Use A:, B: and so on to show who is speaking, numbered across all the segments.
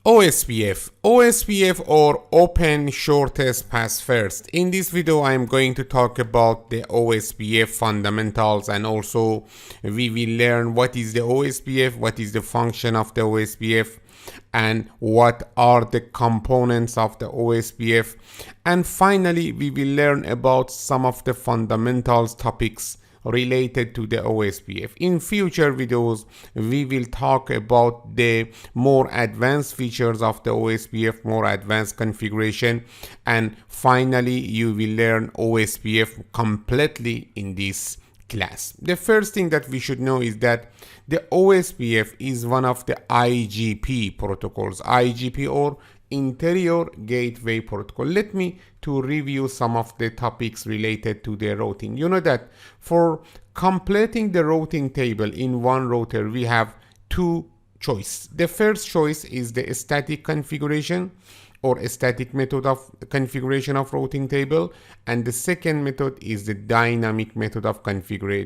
A: OSPF or Open Shortest Path First. In this video I am going to talk about the OSPF fundamentals, and also we will learn what is the OSPF, what is the function of the OSPF, and what are the components of the OSPF, and finally we will learn about some of the fundamentals topics related to the OSPF. In future videos we will talk about the more advanced features of the OSPF, more advanced configuration, and finally you will learn OSPF completely in this class. The first thing that we should know is that the OSPF is one of the IGP protocols, IGP or Interior Gateway Protocol. Let me to review some of the topics related to the routing. You know that for completing the routing table in one router we have two choices. The first choice is the static configuration or a static method of configuration of routing table, and the second method is the dynamic method of completing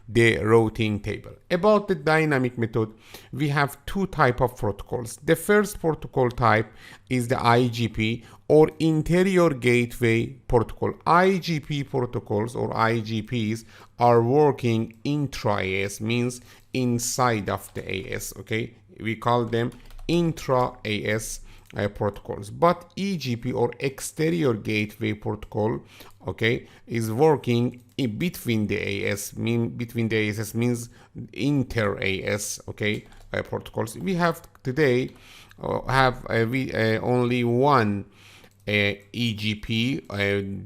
A: the routing table. About the dynamic method, we have two types of protocols. The first protocol type is the IGP or Interior Gateway Protocol. IGP protocols or IGPs are working intra-AS, means inside of the AS, okay? We call them intra-AS protocols, but EGP or Exterior Gateway Protocol, okay, is working in between the AS. Between the AS means inter-AS, okay, protocols. We have today only one EGP.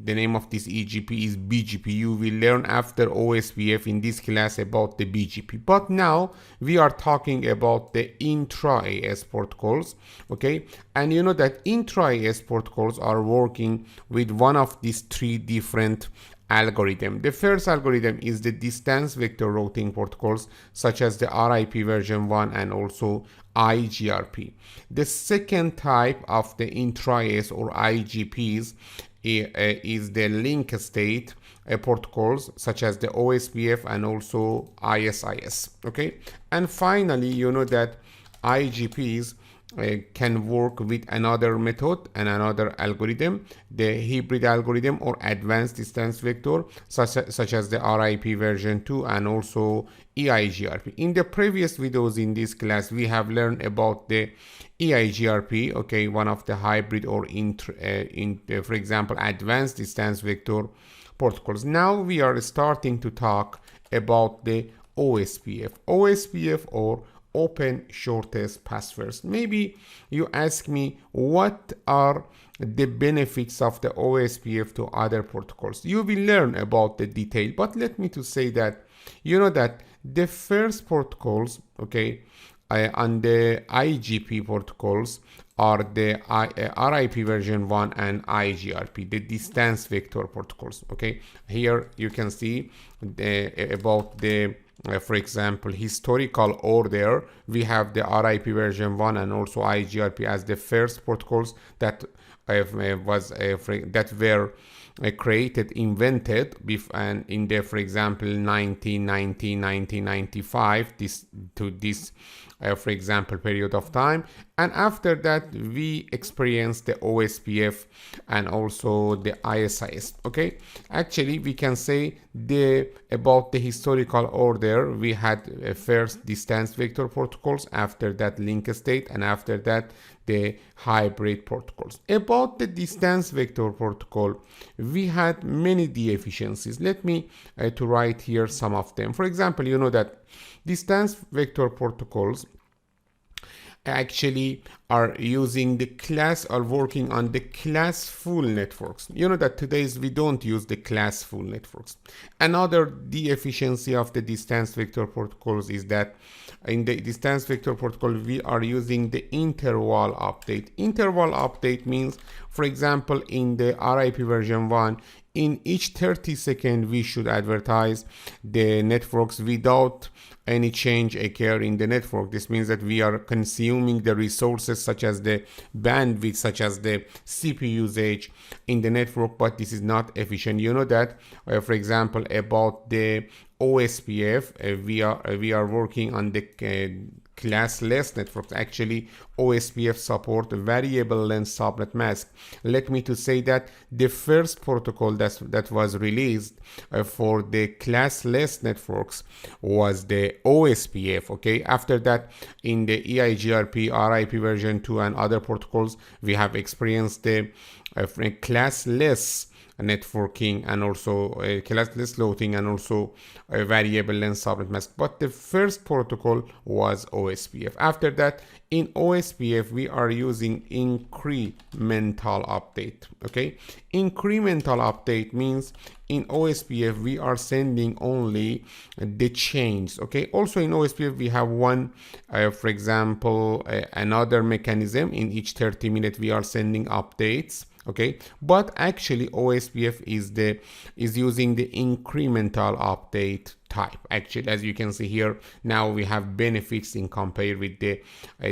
A: The name of this EGP is BGP. You will learn after OSPF in this class about the BGP, but now we are talking about the intra-AS protocols, okay? And you know that intra-AS protocols are working with one of these three different algorithm. The first algorithm is the distance vector routing protocols such as the RIP version 1 and also IGRP. The second type of the intra-AS or IGPs is the link state protocols such as the OSPF and also ISIS, okay? And finally, you know that IGPs can work with another method and another algorithm, the hybrid algorithm or advanced distance vector such as the RIP version 2 and also EIGRP. In the previous videos in this class we have learned about the EIGRP, okay, one of the hybrid or for example advanced distance vector protocols. Now we are starting to talk about the OSPF or Open Shortest Path First. Maybe you ask me what are the benefits of the OSPF to other protocols. You will learn about the detail, but let me to say that you know that the first protocols, okay, and the IGP protocols are the RIP version 1 and IGRP, the distance vector protocols, okay? Here you can see about the for example historical order. We have the RIP version 1 and also IGRP as the first protocols that were created, invented and in the, for example, 1990, 1995, for example, period of time. And after that we experienced the OSPF and also the ISIS, okay? Actually we can say about the historical order, we had first distance vector protocols, after that link state, and after that the hybrid protocols. About the distance vector protocol, we had many deficiencies. Let me to write here some of them. For example, you know that distance vector protocols actually are using the working on the classful networks. You know that today's we don't use the classful networks. Another deficiency of the distance vector protocols is that in the distance vector protocol we are using the interval update. Interval update means, for example, in the RIP version 1, in each 30 seconds we should advertise the networks without any change occur in the network. This means that we are consuming the resources such as the bandwidth, such as the CPU usage in the network, but this is not efficient. You know that for example about the OSPF, we are working on the classless networks. Actually, OSPF support variable length subnet mask. Let me to say that the first protocol that was released for the classless networks was the OSPF. Okay, after that, in the EIGRP, RIP version 2 and other protocols, we have experienced the classless networking and also classless loading and also a variable length subnet mask. But the first protocol was OSPF. After that, in OSPF we are using incremental update. Okay, incremental update means in OSPF we are sending only the change. Okay, also in OSPF we have one for example another mechanism. In each 30 minutes we are sending updates. Okay, but actually OSPF is using the incremental update type. Actually, as you can see here, now we have benefits in compare with the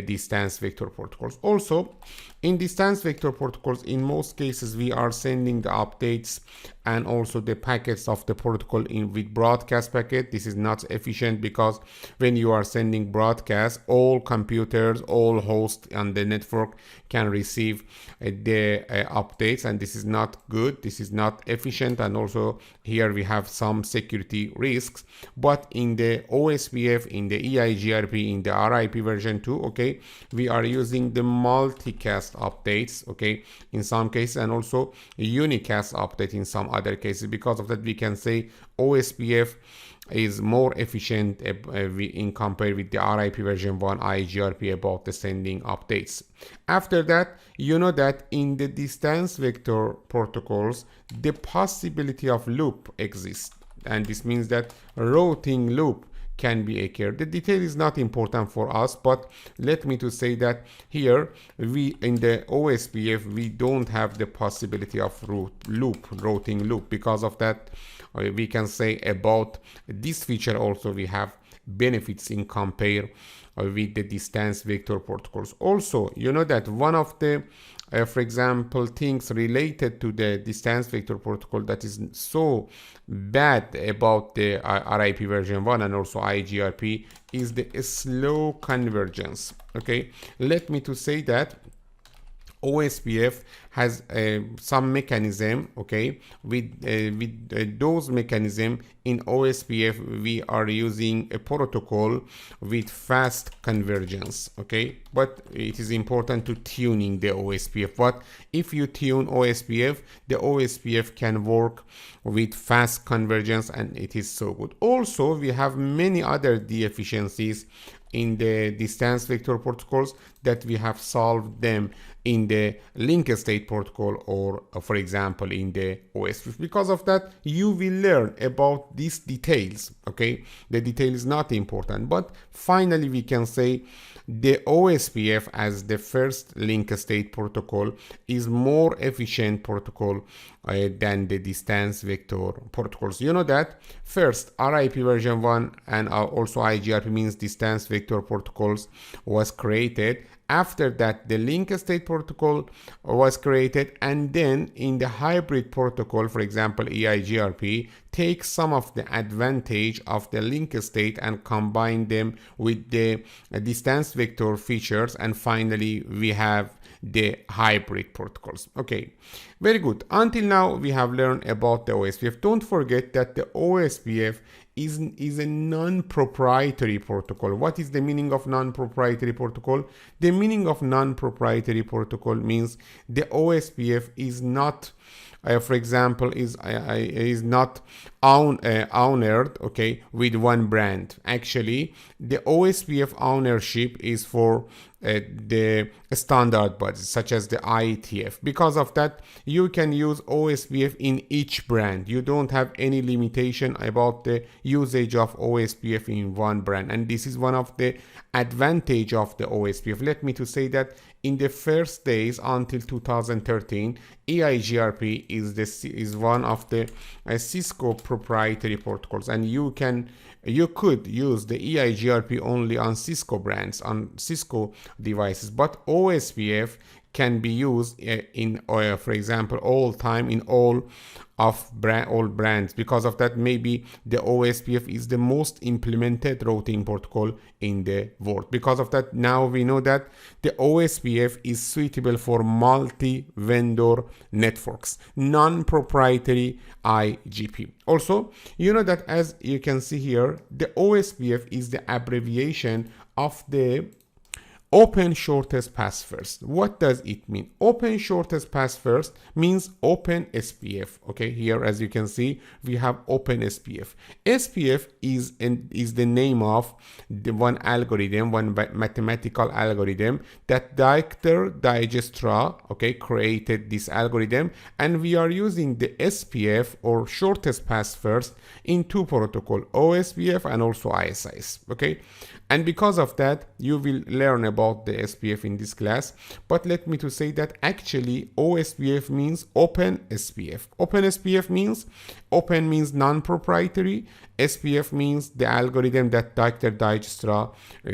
A: distance vector protocols. Also, in distance vector protocols, in most cases we are sending the updates and also the packets of the protocol in with broadcast packet. This is not efficient because when you are sending broadcast, all computers, all hosts on the network can receive the updates, and this is not good. This is not efficient, and also here we have some security risks. But in the OSPF, in the EIGRP, in the RIP version 2, okay, we are using the multicast updates, okay, in some cases, and also unicast update in some other cases. Because of that, we can say OSPF is more efficient in compare with the RIP version 1 IGRP about the sending updates. After that, you know that in the distance vector protocols, the possibility of loop exists, and this means that routing loop can be occurred. The detail is not important for us, but let me to say that here we in the OSPF we don't have the possibility of routing loop. Because of that, we can say about this feature also we have benefits in compare with the distance vector protocols. Also, you know that one of the for example things related to the distance vector protocol that is so bad about the RIP version 1 and also IGRP is the slow convergence. Okay, let me to say that OSPF has some mechanism. Okay, with those mechanism in OSPF we are using a protocol with fast convergence. Okay, but it is important to tuning the OSPF. But if you tune OSPF, the OSPF can work with fast convergence, and it is so good. Also, we have many other deficiencies in the distance vector protocols that we have solved them in the link state protocol or for example in the OSPF. Because of that, you will learn about these details. Okay, the detail is not important, but finally we can say the OSPF as the first link state protocol is more efficient protocol than the distance vector protocols. You know that first RIP version 1 and also IGRP means distance vector protocols was created. After that, the link state protocol was created, and then in the hybrid protocol, for example EIGRP, take some of the advantage of the link state and combine them with the distance vector features, and finally we have the hybrid protocols. Okay, very good. Until now we have learned about the OSPF. Don't forget that the OSPF is a non-proprietary protocol. What is the meaning of non-proprietary protocol? The meaning of non-proprietary protocol means the OSPF is not for example is not owned, okay, with one brand. Actually, the OSPF ownership is for the standard bodies such as the IETF. Because of that, you can use OSPF in each brand. You don't have any limitation about the usage of OSPF in one brand, and this is one of the advantage of the OSPF. Let me to say that in the first days until 2013, EIGRP is one of the Cisco proprietary protocols, and you could use the EIGRP only on Cisco brands, on Cisco devices, but OSPF can be used in, for example, all time in all brands. Because of that, maybe the OSPF is the most implemented routing protocol in the world. Because of that, now we know that the OSPF is suitable for multi-vendor networks, non-proprietary IGP. Also, you know that as you can see here, the OSPF is the abbreviation of the Open Shortest Path First. What does it mean? Open Shortest Path First means Open SPF. Okay, here as you can see, we have Open SPF. SPF is the name of the one algorithm, one mathematical algorithm that Dr. Dijkstra, okay, created this algorithm, and we are using the SPF or Shortest Path First in two protocols, OSPF and also ISIS. Okay. And because of that, you will learn about the SPF in this class. But let me to say that actually OSPF means Open SPF. Open SPF means open means non-proprietary. SPF means the algorithm that Dr. Dijkstra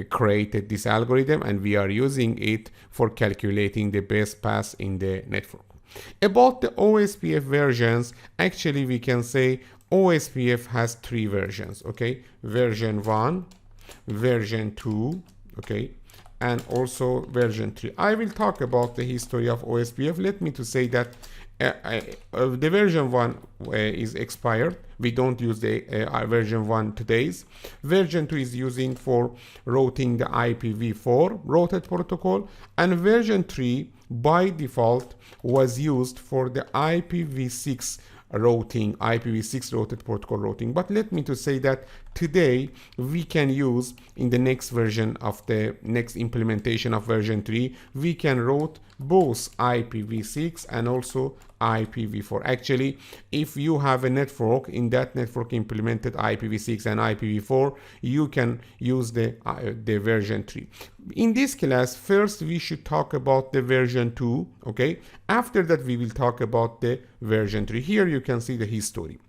A: created this algorithm, and we are using it for calculating the best path in the network. About the OSPF versions, actually we can say OSPF has three versions. Okay, version 1, version 2, okay, and also version 3. I will talk about the history of OSPF. Let me to say that the version 1 is expired. We don't use the version 1 today's. Version 2 is using for routing the IPv4 routed protocol, and version 3 by default was used for the IPv6 routing, IPv6 routed protocol routing. But let me to say that today we can use in the next version of the next implementation of version 3, we can route both IPv6 and also IPv4. Actually, if you have a network, in that network implemented IPv6 and IPv4, you can use the version 3. In this class, first we should talk about the version 2, okay? After that, we will talk about the version 3. Here you can see the history.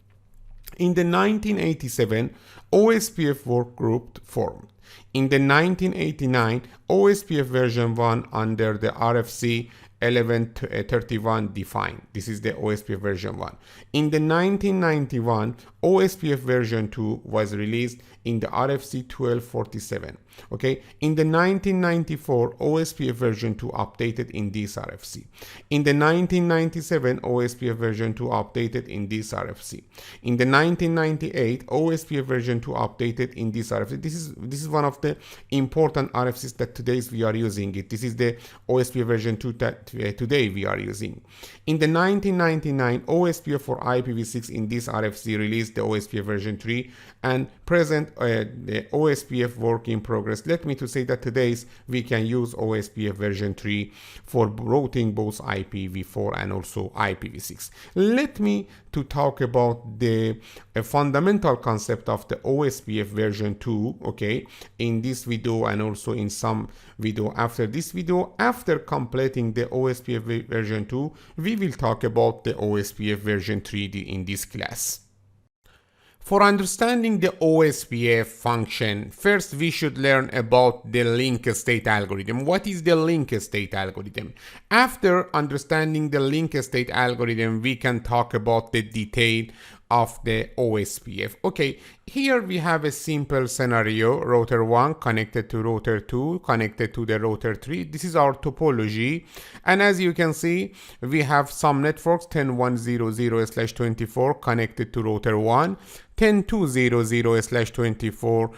A: In the 1987, OSPF work group formed. In the 1989, OSPF version 1 under the RFC 1131 defined. This is the OSPF version 1. In the 1991, OSPF version 2 was released in the RFC 1247. Okay, in the 1994, OSPF version 2 updated in this RFC. In the 1997, OSPF version 2 updated in this RFC. In the 1998, OSPF version 2 updated in this RFC. This is one of the important RFCs that today we are using it. This is the OSPF version 2 that today we are using. In the 1999, OSPF for IPv6 in this RFC released the OSPF version 3, and present the OSPF work in progress. Let me to say that today's we can use OSPF version 3 for routing both IPv4 and also IPv6. Let me to talk about the fundamental concept of the OSPF version 2, okay, in this video and also in some video after this video. After completing the OSPF version 2, we will talk about the OSPF version 3 in this class. For understanding the OSPF function, first we should learn about the link state algorithm. What is the link state algorithm? After understanding the link state algorithm, we can talk about the detail of the OSPF. Okay, here we have a simple scenario, router 1 connected to router 2 connected to the router 3. This is our topology, and as you can see, we have some networks 10.100/24 connected to router 1, 10.200/24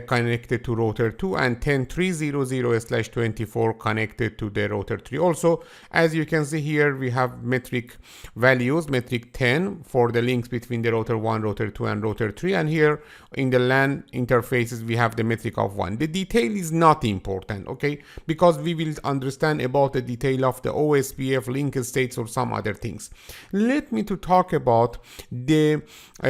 A: connected to router 2, and 10.300/24 connected to the router 3. Also, as you can see here, we have metric values, metric 10 for the links between the router 1, router 2, and router 3, and here in the LAN interfaces we have the metric of 1. The detail is not important, okay, because we will understand about the detail of the OSPF link states or some other things. Let me to talk about the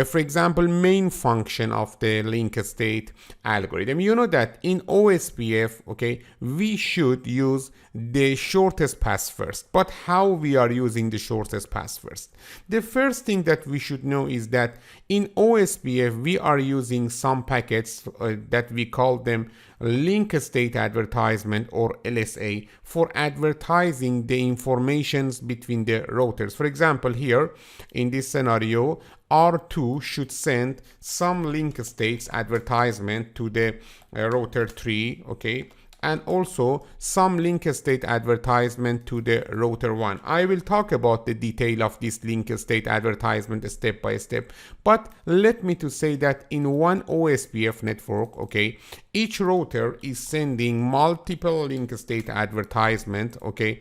A: for example, main function of the link state algorithm. You know that in OSPF, okay, we should use the shortest path first. But how we are using the shortest path first? The first thing that we should know is that in OSPF we are using some packets that we call them link state advertisement or LSA for advertising the informations between the routers. For example, here in this scenario, R2 should send some link states advertisement to the router 3, okay, and also some link state advertisement to the router 1. I will talk about the detail of this link state advertisement step by step, but let me to say that in one OSPF network, okay, each router is sending multiple link state advertisement, okay,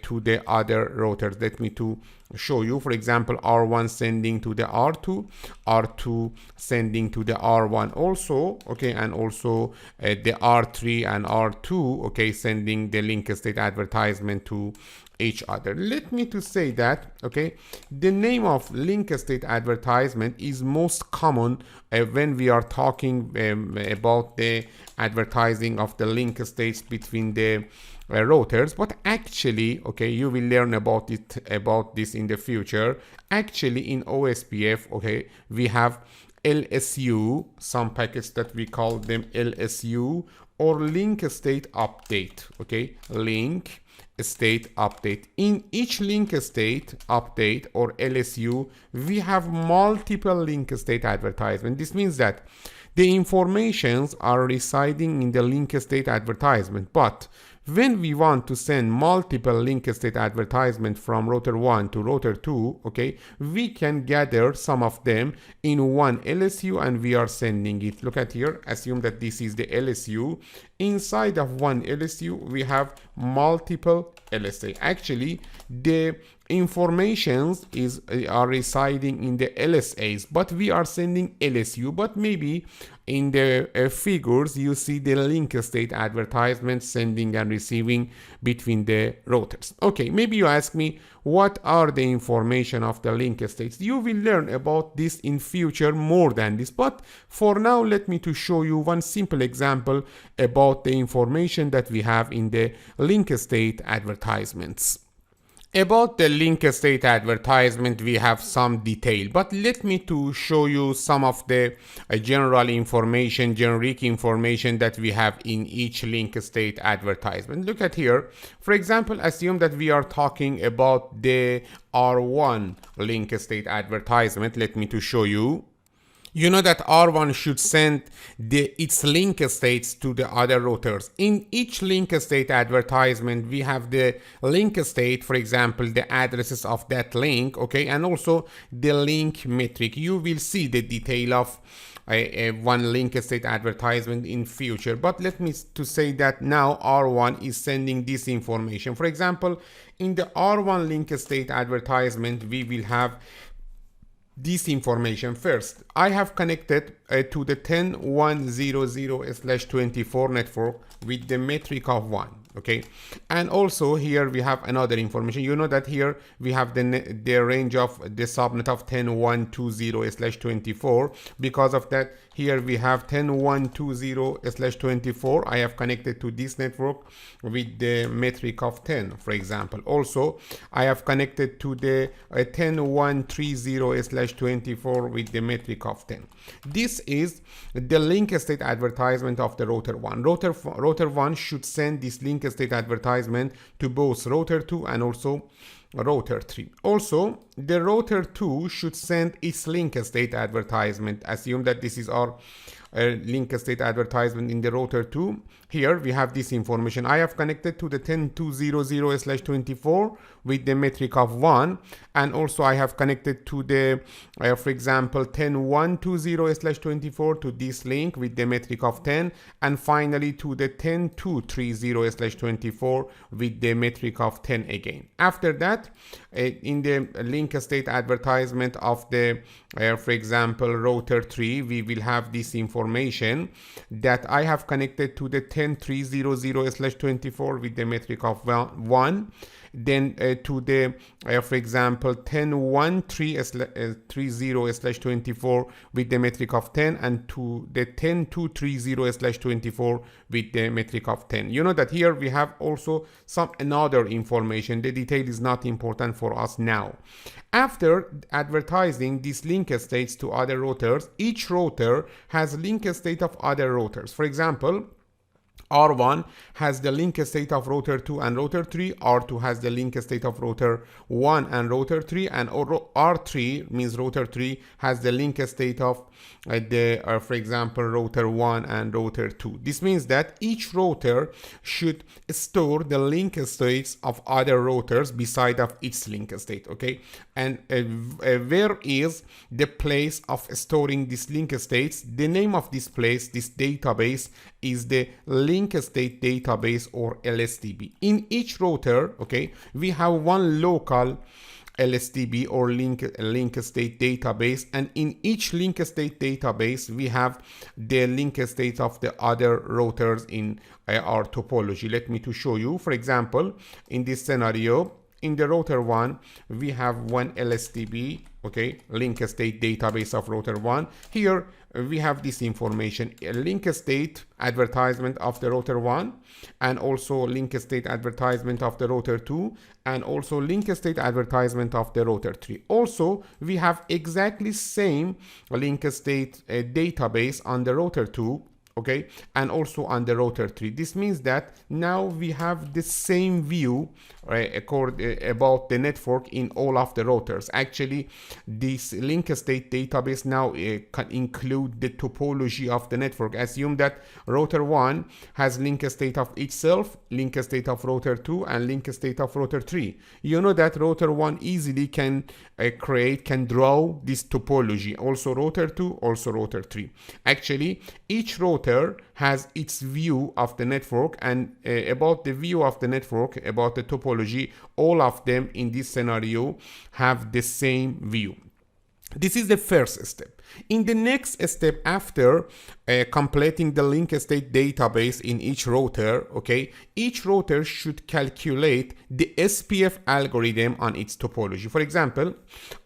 A: to the other routers. Let me to show you. For example, R1 sending to the R2, R2 sending to the R1 also, okay, and also the R3 and R2, okay, sending the link state advertisement to each other. Let me to say that, okay, the name of link state advertisement is most common when we are talking about the advertising of the link states between the routers, but actually, okay, you will learn about this in the future. Actually, in OSPF, okay, we have LSU, some packets that we call them LSU, or link state update, okay, link state update. In each link state update or LSU, we have multiple link state advertisement. This means that the informations are residing in the link state advertisement, but when we want to send multiple link state advertisement from router 1 to router 2, okay, we can gather some of them in one LSU and we are sending it. Look at here, assume that this is the LSU. Inside of one LSU, we have multiple LSA. Actually, the informations are residing in the LSAs, but we are sending LSU, but maybe in the figures you see the link state advertisement sending and receiving between the routers. Okay, maybe you ask me, what are the information of the link states? You will learn about this in future more than this, but for now let me to show you one simple example about the information that we have in the link state advertisements. About the link state advertisement, we have some detail, but let me to show you some of the general information, generic information that we have in each link state advertisement. Look at here. For example, assume that we are talking about the R1 link state advertisement. Let me to show you. You know that R1 should send its link states to the other routers. In each link state advertisement, we have the link state, for example, the addresses of that link, okay, and also the link metric. You will see the detail of one link state advertisement in future, but let me to say that now R1 is sending this information. For example, in the R1 link state advertisement, we will have this information. First, I have connected to the 10.100/24 network with the metric of 1, okay, and also here we have another information. You know that here we have the range of the subnet of 10.120/24. Because of that, here we have 10.120/24. I have connected to this network with the metric of 10, for example. Also, I have connected to the 10.130/24 with the metric of 10. This is the link state advertisement of the router 1. Router 1 should send this link state advertisement to both router 2 and also router 3. Also, the router 2 should send its link state advertisement. Assume that this is our link state advertisement in the router 2. Here we have this information. I have connected to the 10.200/24 with the metric of 1, and also I have connected to the for example 10.120/24 to this link with the metric of 10, and finally to the 10.230/24 with the metric of 10 again. After that, in the link state advertisement of the for example router 3, we will have this information that I have connected to the 10.300/24 with the metric of 1, then to the for example 10.130/24 with the metric of 10, and to the 10.230/24 with the metric of 10. You know that here we have also some another information. The detail is not important for us now. After advertising these link states to other routers, each router has link state of other routers. For example, R1 has the link state of router 2 and router 3, R2 has the link state of router 1 and router 3, and R3 means router 3 has the link state of for example, router 1 and router 2. This means that each router should store the link states of other routers beside of its link state, okay? And where is the place of storing these link states? The name of this place, this database, is the link state database, or LSDB. In each router, okay, we have one local LSDB or link state database, and in each link state database we have the link state of the other routers in our topology. Let me to show you. For example, in this scenario, in the router 1 we have one LSDB, okay, link state database of router 1. Here we have this information, a link state advertisement of the router 1, and also link state advertisement of the router 2, and also link state advertisement of the router 3. Also, we have exactly same link state database on the router 2, okay, and also on the router 3. This means that now we have the same view about the network in all of the routers. Actually, this link state database now can include the topology of the network. Assume that router 1 has link state of itself, link state of router 2, and link state of router 3. You know that router 1 easily can draw this topology, also router 2, also router 3. Actually, each router has its view of the network, and about the view of the network, about the topology, all of them in this scenario have the same view. This is the first step. In the next step, after completing the link state database in each router, okay, each router should calculate the SPF algorithm on its topology. For example,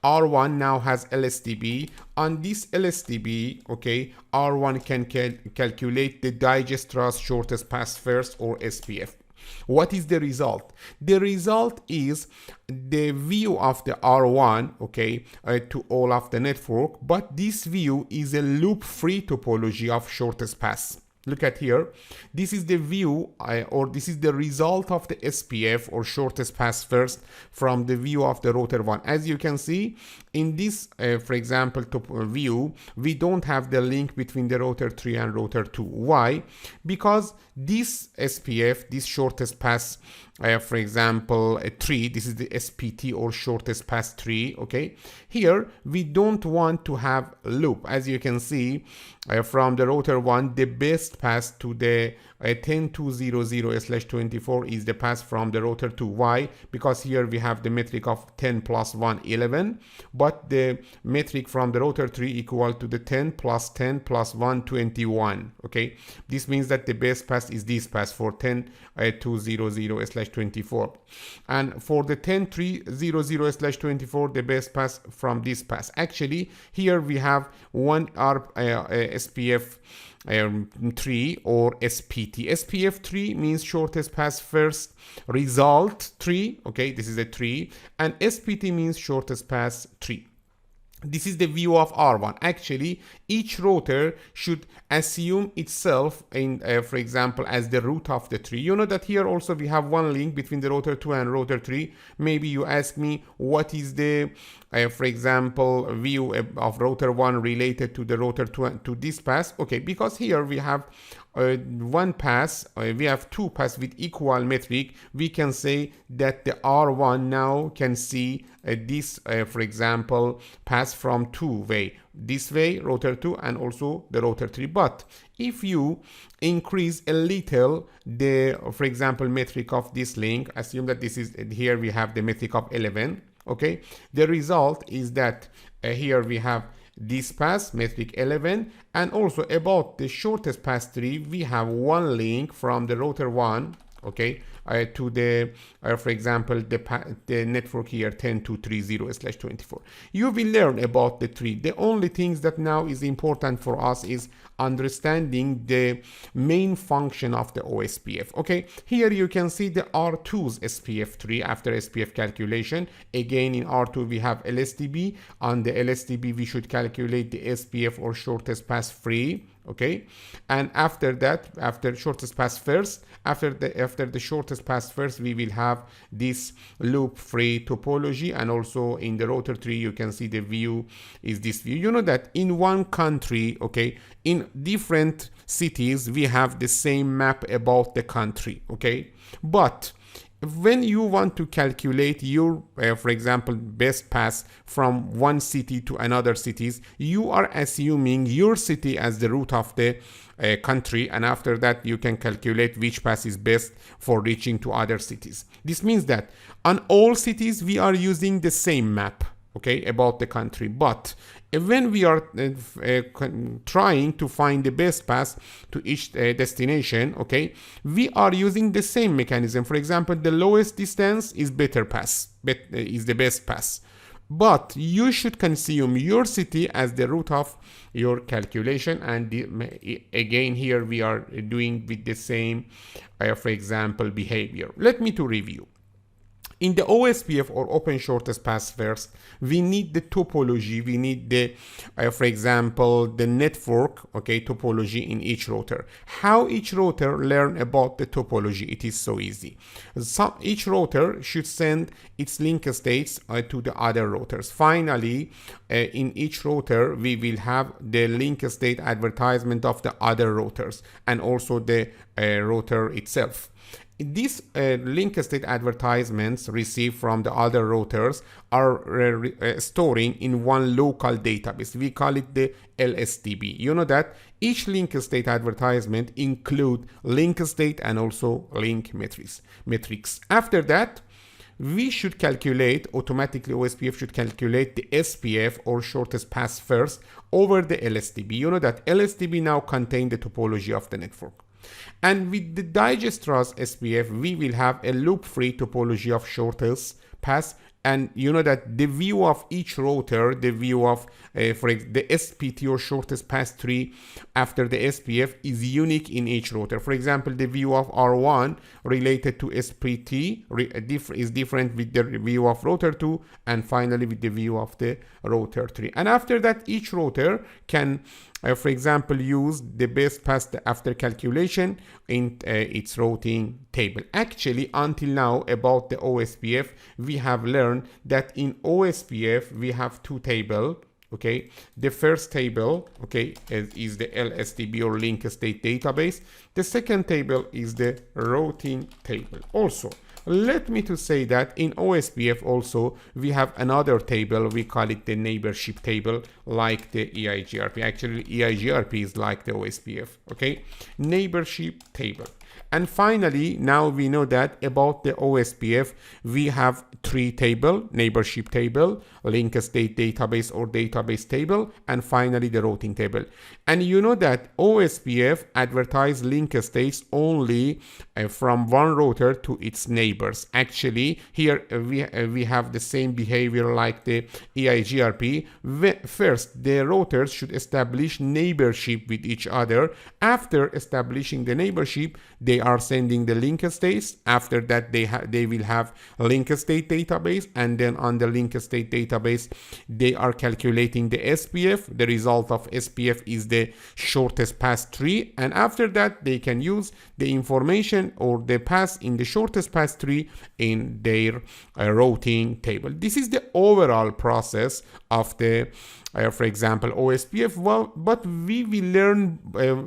A: R1 now has LSDB. On this LSDB, okay, R1 can calculate the digest-trust shortest path first, or SPF. What is the result? The result is the view of the R1, okay, to all of the network, but this view is a loop-free topology of shortest path. Look at here. This is the view, or this is the result of the SPF, or shortest path first, from the view of the router 1. As you can see, in this, for example, view, we don't have the link between the router 3 and router 2. Why? Because this SPF, this shortest path, for example, 3, this is the SPT, or shortest path 3, okay? Here, we don't want to have loop. As you can see, from the router 1, the best path to the 10200/24 is the path from the router 2. Why? Because here we have the metric of 10 plus 1, 11, but the metric from the router 3 equal to the 10 plus 10 plus 1, 21, okay? This means that the best path is this path for 10200/24, and for the 10300/24, the best path from this path. Actually, here we have one SPF 3, or SPT. SPF 3 means shortest path first result 3, okay, this is a 3, and SPT means shortest path 3. This is the view of R1. Actually, each router should assume itself in, for example, as the root of the tree. You know that here also we have one link between the router 2 and router 3. Maybe you ask me what is the, for example, view of router 1 related to the router 2 to this path. Okay, because here we have one pass, we have two passes with equal metric. We can say that the R1 now can see this, for example, pass from two way, this way, router 2, and also the router 3. But if you increase a little the, for example, metric of this link, assume that this is, here we have the metric of 11, okay, the result is that here we have this pass metric 11, and also about the shortest path 3 we have one link from the router 1, okay, to the for example the network here 10230/24. You will learn about the tree. The only things that now is important for us is understanding the main function of the OSPF. Okay, here you can see the R2's SPF tree after SPF calculation. Again, in R2 we have LSTB. On the LSTB we should calculate the SPF or shortest path free. okay? And after that, after shortest path first, after the shortest path first, we will have this loop-free topology, and also in the router tree you can see the view is this view. You know that in one country, okay, in different cities we have the same map about the country, okay? But when you want to calculate your, for example, best path from one city to another cities, you are assuming your city as the root of the country, and after that you can calculate which path is best for reaching to other cities. This means that on all cities we are using the same map, okay, about the country. But when we are trying to find the best path to each destination, okay, we are using the same mechanism. For example, the lowest distance is better path, is the best path. But you should consume your city as the root of your calculation. And again, here we are doing with the same, for example, behavior. Let me to review. In the OSPF, or open shortest path first, we need the topology, we need the, for example, the network, okay, topology in each router. How each router learn about the topology? It is so easy. Each router should send its link states to the other routers. Finally, in each router, we will have the link state advertisement of the other routers, and also the router itself. These link state advertisements received from the other routers are storing in one local database. We call it the LSDB. You know that each link state advertisement include link state and also link metrics. After that, we should calculate, automatically OSPF should calculate the SPF, or shortest path first, over the LSDB. You know that LSDB now contain the topology of the network. And with the Digestra's SPF, we will have a loop-free topology of shortest path. And you know that the view of each router, the view of for the SPT, or shortest path tree after the SPF, is unique in each router. For example, the view of R1 related to SPT is different with the view of router 2, and finally with the view of the router 3. And after that, each router can, for example, use the best path after calculation in its routing table. Actually, until now, about the OSPF, we have learned that in OSPF we have two tables. Okay, the first table, okay, is the LSDB, or link state database. The second table is the routing table. Also, let me to say that in OSPF also we have another table. We call it the neighborship table, like the EIGRP. Actually, EIGRP is like the OSPF. Okay, neighborship table. And finally, now we know that about the OSPF, we have three tables: neighborship table, link state database or database table, and finally the routing table. And you know that OSPF advertise link states only from one router to its neighbors. Actually, here we have the same behavior like the EIGRP. First, the routers should establish neighborship with each other. After establishing the neighborship, they are sending the link states. After that, they will have a link state database, and then on the link state database they are calculating the SPF. The result of SPF is the shortest path tree, and after that they can use the information or the path in the shortest path tree in their routing table. This is the overall process of the for example, OSPF. Well, but we will learn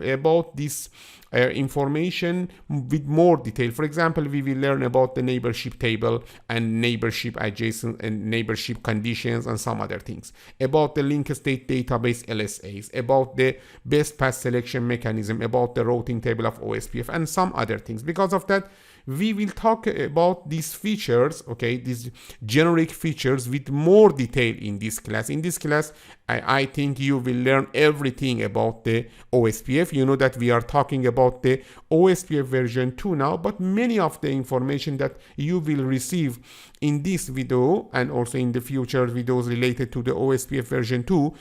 A: about this information with more detail. For example, we will learn about the neighborship table and neighborship adjacent and neighborship conditions and some other things, about the link state database LSAs, about the best path selection mechanism, about the routing table of OSPF, and some other things. Because of that, we will talk about these features, okay, these generic features with more detail in this class. In this class, I think you will learn everything about the OSPF. You know that we are talking about the OSPF version 2 now, but many of the information that you will receive in this video and also in the future videos related to the OSPF version 2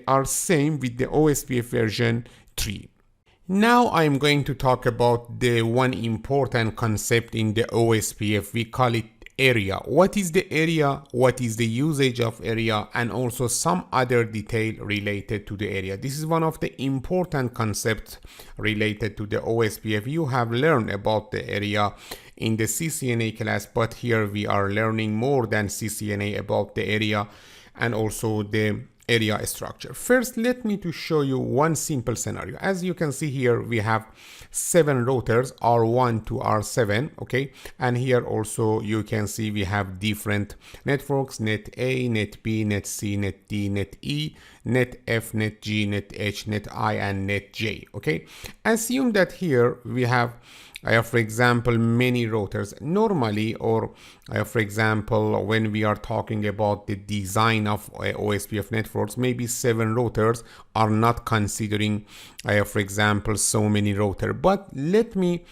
A: are same with the OSPF version 3. Now I'm going to talk about the one important concept in the OSPF. We call it area. What is the area? What is the usage of area? And also some other detail related to the area. This is one of the important concepts related to the OSPF. You have learned about the area in the CCNA class, but here we are learning more than CCNA about the area and also the area structure. First, let me to show you one simple scenario. As you can see here, we have 7 routers, R1 to R7, okay? And here also you can see we have different networks: net A, net B, net C, net D, net E, net F, net G, net H, net I, and net J, okay? Assume that here we have for example, many routers normally, or for example, when we are talking about the design of OSPF networks, maybe 7 routers are not considering, for example, so many routers. But let me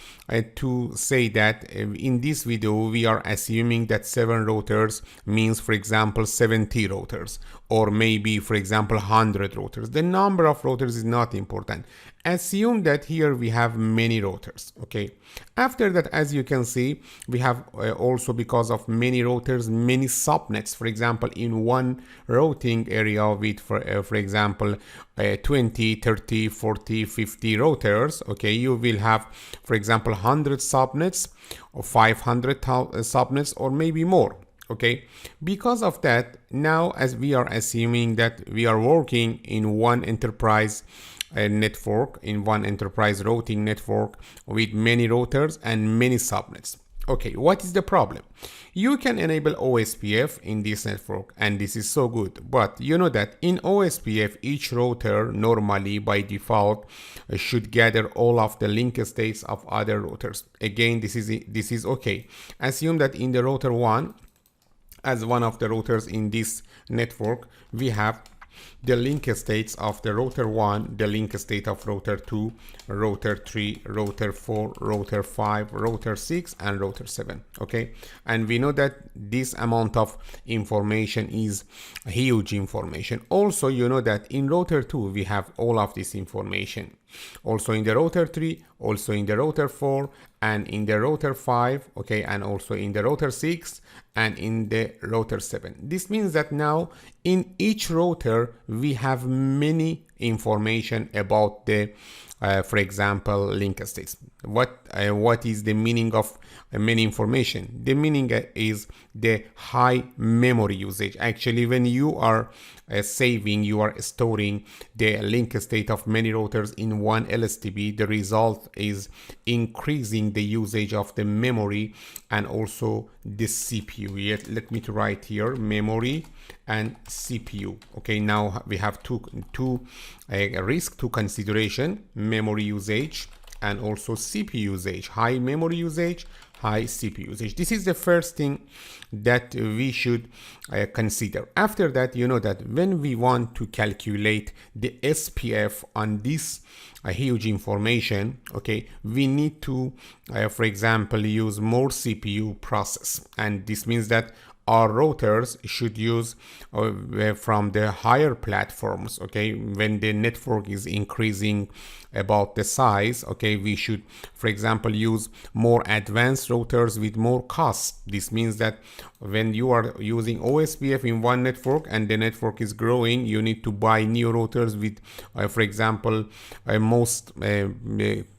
A: to say that in this video, we are assuming that 7 routers means, for example, 70 routers, or maybe, for example, 100 routers. The number of routers is not important. Assume that here we have many routers, okay? After that, as you can see, we have also, because of many routers, many subnets. For example, in one routing area with, for example, 20, 30, 40, 50 routers, okay, you will have, for example, 100 subnets or 500 subnets or maybe more. Okay, because of that, now as we are assuming that we are working in one enterprise network, in one enterprise routing network with many routers and many subnets. Okay, what is the problem? You can enable OSPF in this network, and this is so good, but you know that in OSPF each router normally by default should gather all of the link states of other routers. Again, this is okay. Assume that in the router 1, as one of the routers in this network, we have the link states of the router 1, the link state of router 2, router 3, router 4, router 5, router 6, and router 7, okay? And we know that this amount of information is huge information. Also, you know that in router 2, we have all of this information. Also in the router 3, also in the router 4, and in the router 5, okay, and also in the router 6, and in the router 7. This means that now in each router we have many information about the for example, link states. What is the meaning of many information? The meaning is the high memory usage. Actually, when you are saving, you are storing the link state of many routers in one LSTB, the result is increasing the usage of the memory and also the CPU. Yet, let me write here memory and CPU. Okay, now we have two risk to consideration: memory usage and also CPU usage. High memory usage, high CPU usage. This is the first thing that we should consider. After that, you know that when we want to calculate the SPF on this huge information, okay, we need to, for example, use more CPU process. And this means that our routers should use from the higher platforms, okay? When the network is increasing about the size, okay, we should, for example, use more advanced routers with more cost. This means that when you are using OSPF in one network and the network is growing, you need to buy new routers with, for example, most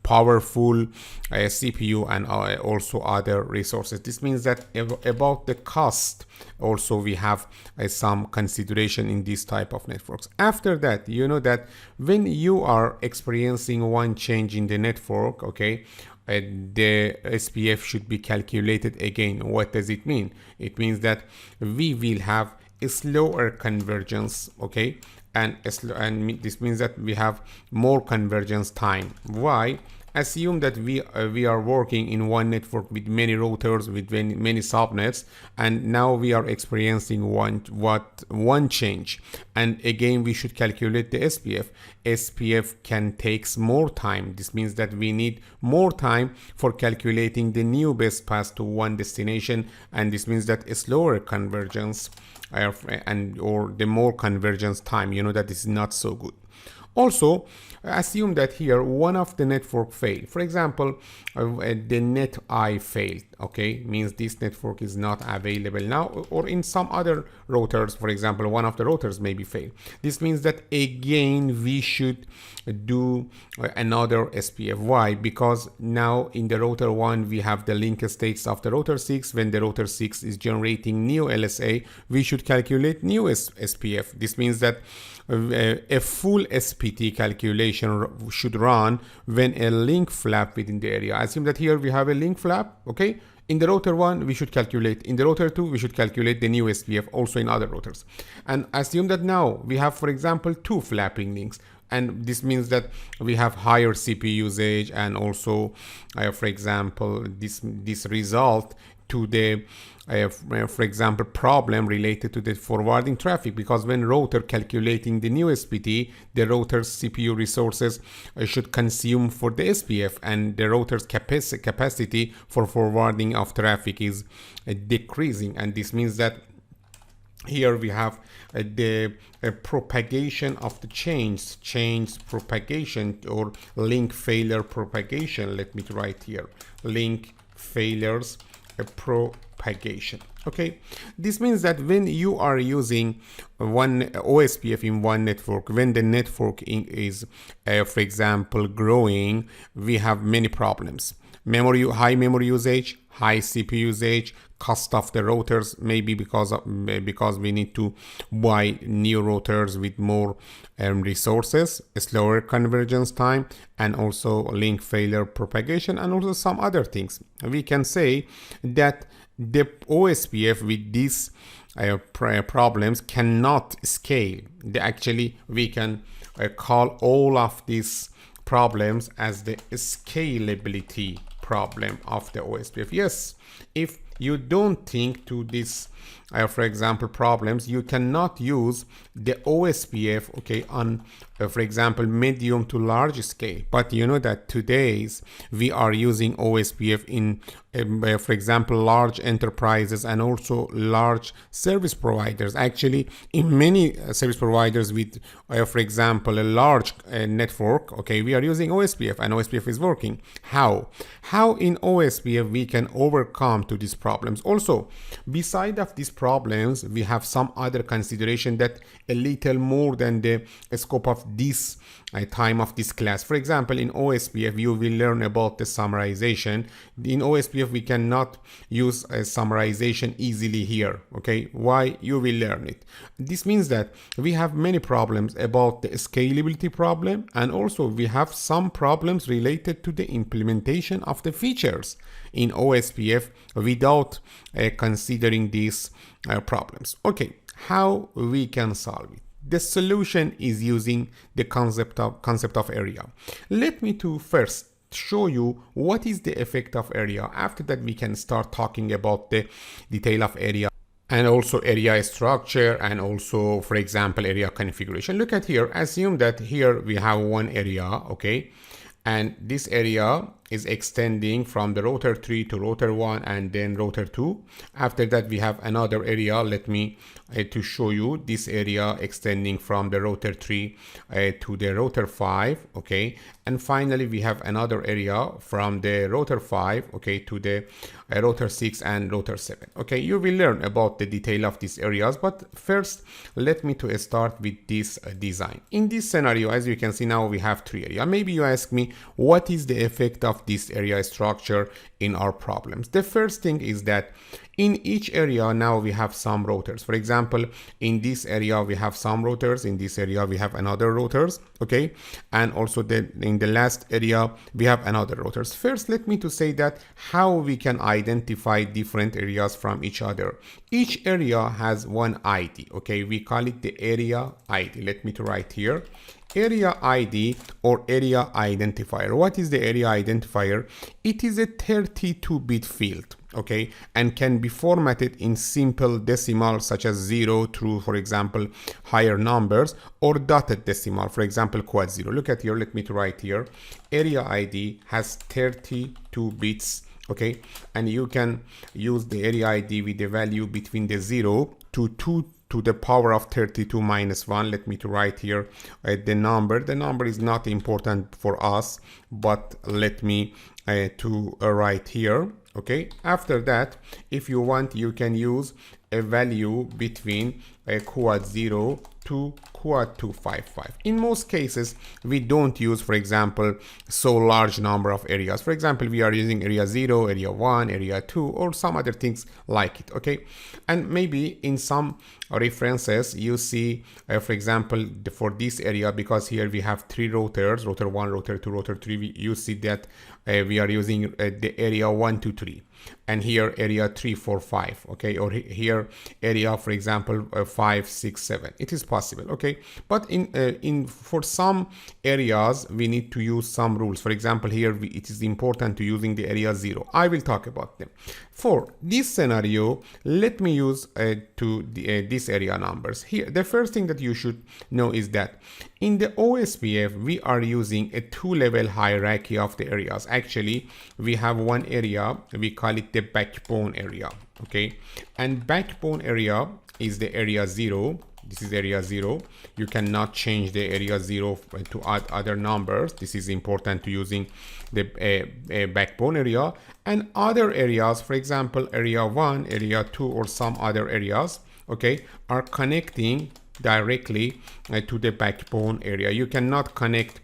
A: powerful CPU and also other resources. This means that about the cost also we have some consideration in this type of networks. After that, you know that when you are experiencing one change in the network, okay, the SPF should be calculated again. What does it mean? It means that we will have a slower convergence, okay, and this means that we have more convergence time. Why? Assume that we are working in one network with many routers, with many subnets, and now we are experiencing one change. And again, we should calculate the SPF. SPF can take more time. This means that we need more time for calculating the new best path to one destination, and this means that a slower convergence or the more convergence time, you know that this is not so good. Also, assume that here one of the network failed. For example, the net I failed, okay, means this network is not available now, or in some other routers, for example, one of the routers may be failed. This means that again we should do another SPF. Why? Because now in the router 1 we have the link states of the router 6. When the router 6 is generating new LSA, we should calculate new SPF. This means that a full SPT calculation should run when a link flap within the area. Assume that here we have a link flap, okay? In the router 1, we should calculate. In the router 2, we should calculate the new SPF, also in other routers. And assume that now we have, for example, 2 flapping links. And this means that we have higher CPU usage, and also, for example, this result to the for example, problem related to the forwarding traffic, because when router calculating the new SPT, the router's CPU resources should consume for the SPF, and the router's capacity for forwarding of traffic is decreasing. And this means that here we have the propagation of the change propagation, or link failure propagation. Let me write here, link failures propagation. Okay, this means that when you are using one OSPF in one network, when the network is for example growing, we have many problems. High memory usage, high CPU usage, cost of the routers, maybe because we need to buy new routers with more resources, slower convergence time, and also link failure propagation, and also some other things. We can say that the OSPF with these problems cannot scale. Actually, we can call all of these problems as the scalability problem of the OSPF. Yes, if you don't think to this, for example, problems, you cannot use the OSPF, okay, on, for example, medium to large scale. But you know that today's we are using OSPF in, for example, large enterprises and also large service providers. Actually, in many service providers with, for example, a large network, okay, we are using OSPF, and OSPF is working. How in OSPF we can overcome to these problems? Also, beside of these problems, we have some other consideration that a little more than the scope of this time of this class. For example, in OSPF you will learn about the summarization. In OSPF we cannot use a summarization easily here, okay? Why? You will learn it. This means that we have many problems about the scalability problem, and also we have some problems related to the implementation of the features in OSPF without considering these problems. Okay, how we can solve it? The solution is using the concept of area. Let me to first show you what is the effect of area. After that, we can start talking about the detail of area and also area structure, and also, for example, area configuration. Look at here. Assume that here we have one area, okay, and this area is extending from the router 3 to router 1 and then router 2. After that, we have another area. Let me to show you this area extending from the router 3 to the router 5, okay, and finally we have another area from the router 5, okay, to the router 6 and router 7. Okay, you will learn about the detail of these areas, but first let me to start with this design. In this scenario, as you can see, now we have 3 areas. Maybe you ask me, what is the effect of this area structure in our problems? The first thing is that in each area now we have some routers. For example, in this area we have some routers, in this area we have another routers, okay, and also in the last area we have another routers. First, let me to say that how we can identify different areas from each other. Each area has one ID, okay, we call it the area ID. Let me to write here area ID or area identifier. What is the area identifier? It is a 32-bit field, okay, and can be formatted in simple decimal such as 0 through, for example, higher numbers, or dotted decimal, for example, quad 0. Look at here, let me to write here, area ID has 32 bits, okay, and you can use the area ID with the value between the 0 to to the power of 32 minus 1. Let me to write here the number. The number is not important for us, but let me to write here. Okay, after that, if you want, you can use a value between quad 0 to quad 255. In most cases, we don't use, for example, so large number of areas. For example, we are using area 0, area 1, area 2, or some other things like it. Okay, and maybe in some references you see, for example, for this area, because here we have 3 rotors, rotor 1, rotor 2, rotor 3, you see that we are using the area 1, 2, 3, and here area 3, 4, 5. Okay, or here area, for example, 5, 6, 7. It is possible. Okay, but in for some areas we need to use some rules. For example, here it is important to using the area 0. I will talk about them. For this scenario, let me use this area numbers. Here, the first thing that you should know is that in the OSPF, we are using a 2-level hierarchy of the areas. Actually, we have one area, we call it the backbone area. Okay, and backbone area is the area 0. This is area 0. You cannot change the area 0 to add other numbers. This is important to using the backbone area. And other areas, for example, area 1, area 2, or some other areas, okay, are connecting directly to the backbone area. You cannot connect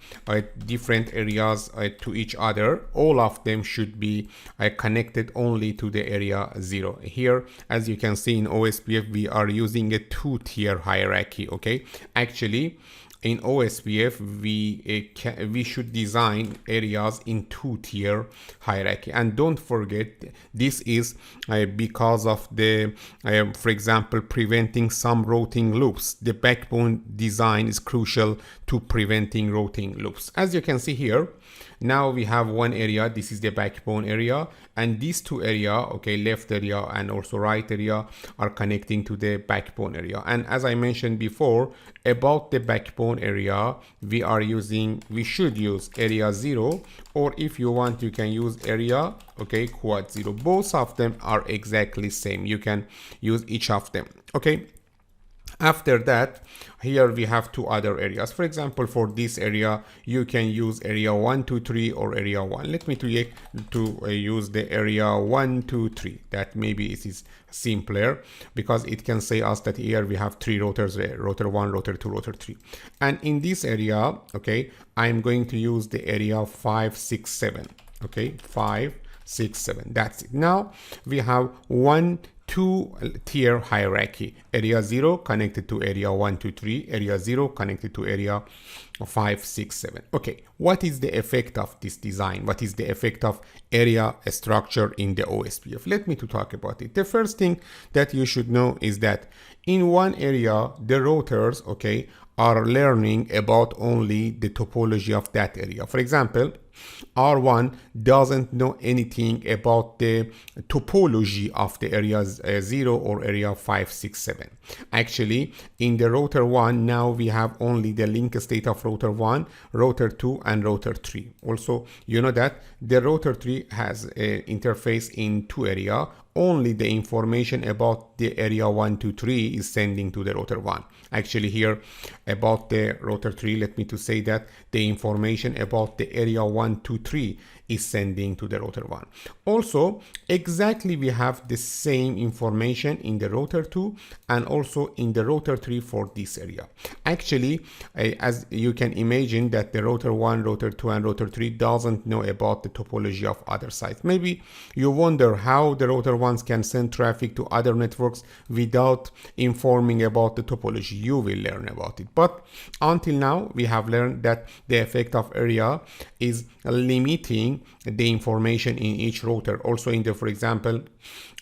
A: different areas to each other. All of them should be connected only to the area 0. Here, as you can see in OSPF, we are using a 2-tier hierarchy. Okay, actually in OSPF, we should design areas in 2-tier hierarchy. And don't forget, this is because of the, for example, preventing some routing loops. The backbone design is crucial to preventing routing loops. As you can see here, now we have one area. This is the backbone area, and these two area, okay, left area and also right area, are connecting to the backbone area. And as I mentioned before about the backbone area, we should use area 0, or if you want, you can use area, okay, quad 0. Both of them are exactly same. You can use each of them. Okay, after that, here we have 2 other areas. For example, for this area, you can use area 1, 2, 3, or area 1. Let me use the area 1, 2, 3. That maybe it is simpler, because it can say us that here we have 3 rotors, rotor 1, rotor 2, rotor 3. And in this area, okay, I'm going to use the area 5, 6, 7. Okay, 5, 6, 7. That's it. Now we have 2-tier hierarchy. Area 0 connected to area 1, 2, 3. Area 0 connected to area 5, 6, 7. Okay, what is the effect of this design? What is the effect of area structure in the OSPF? Let me talk about it. The first thing that you should know is that in one area, the rotors, okay, are learning about only the topology of that area. For example, R1 doesn't know anything about the topology of the areas 0 or area 5, 6, 7. Actually, in the rotor 1, now we have only the link state of rotor 1, rotor 2, and rotor 3. Also, you know that the rotor 3 has an interface in 2 areas. Only the information about the area 1, 2, 3 is sending to the rotor 1. Actually, here about the rotor 3, let me to say that the information about the area 1, 2, 3 is sending to the rotor 1. Also, exactly we have the same information in the rotor 2 and also in the rotor 3 for this area. Actually, as you can imagine that the rotor 1, rotor 2, and rotor 3 doesn't know about the topology of other sites. Maybe you wonder how the rotor 1s can send traffic to other networks without informing about the topology. You will learn about it. But until now, we have learned that the effect of area is limiting the information in each rotor. Also in the, for example,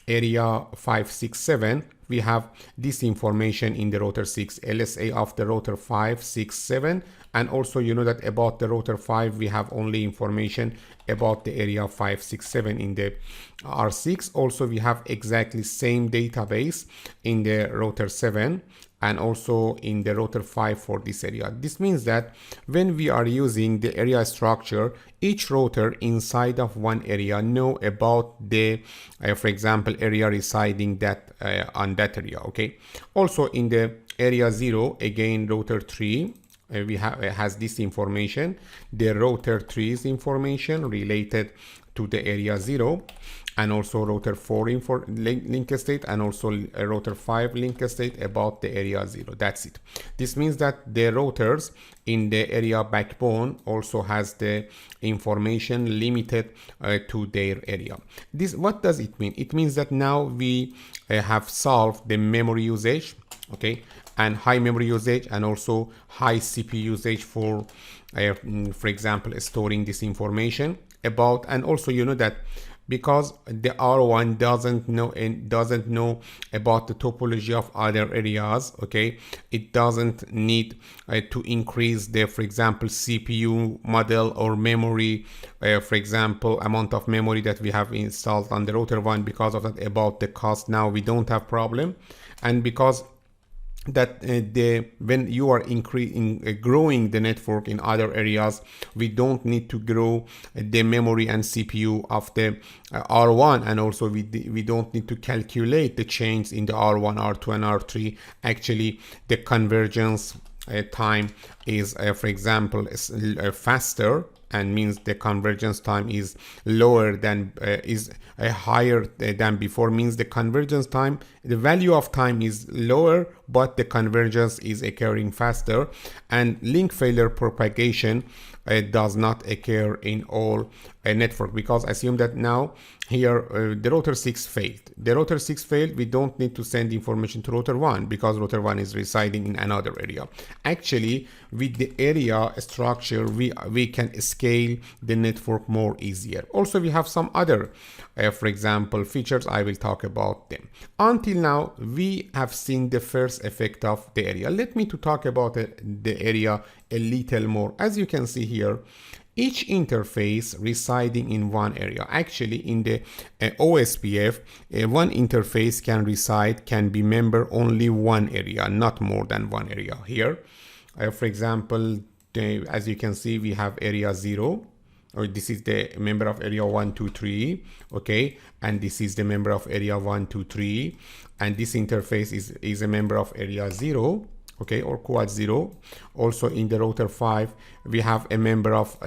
A: area 5, 6, 7, we have this information in the rotor 6, LSA of the rotor 5, 6, 7. And also, you know that about the rotor 5, we have only information about the area 5, 6, 7 in the R6. Also, we have exactly same database in the rotor 7 and also in the rotor 5 for this area. This means that when we are using the area structure, each rotor inside of one area know about the, for example, area residing that on that area. Okay, also in the area 0, again router 3 we have has this information, the router 3's information related to the area 0, and also router 4 link state, and also router 5 link state about the area 0. That's it. This means that the routers in the area backbone also has the information limited to their area. This, what does it mean? It means that now we have solved the memory usage, okay, and high memory usage, and also high CPU usage for example, storing this information about. And also, you know that because the R1 doesn't know about the topology of other areas, okay, it doesn't need to increase the, for example, CPU model or memory, for example, amount of memory that we have installed on the router 1. Because of that, about the cost, now we don't have problem. And because that when you are growing the network in other areas, we don't need to grow the memory and CPU of the R1, and also we don't need to calculate the change in the R1, R2, and R3. Actually, the convergence time is, for example, faster, and means the convergence time is lower than higher than before. Means the convergence time, the value of time is lower, but the convergence is occurring faster. And link failure propagation does not occur in all network, because assume that now here the router 6 failed. The router 6 failed, we don't need to send information to router 1 because router 1 is residing in another area. Actually, with the area structure, we can scale the network more easier. Also, we have some other for example features. I will talk about them. Until now, we have seen the first effect of the area. Let me to talk about the area a little more. As you can see here, each interface residing in one area. Actually, in the OSPF, one interface can be member only one area, not more than one area. Here, for example, as you can see, we have area 0, or this is the member of area 1, 2, 3, okay, and this is the member of area 1, 2, 3, and this interface is a member of area 0, okay, or quad 0. Also in the router 5, we have a member of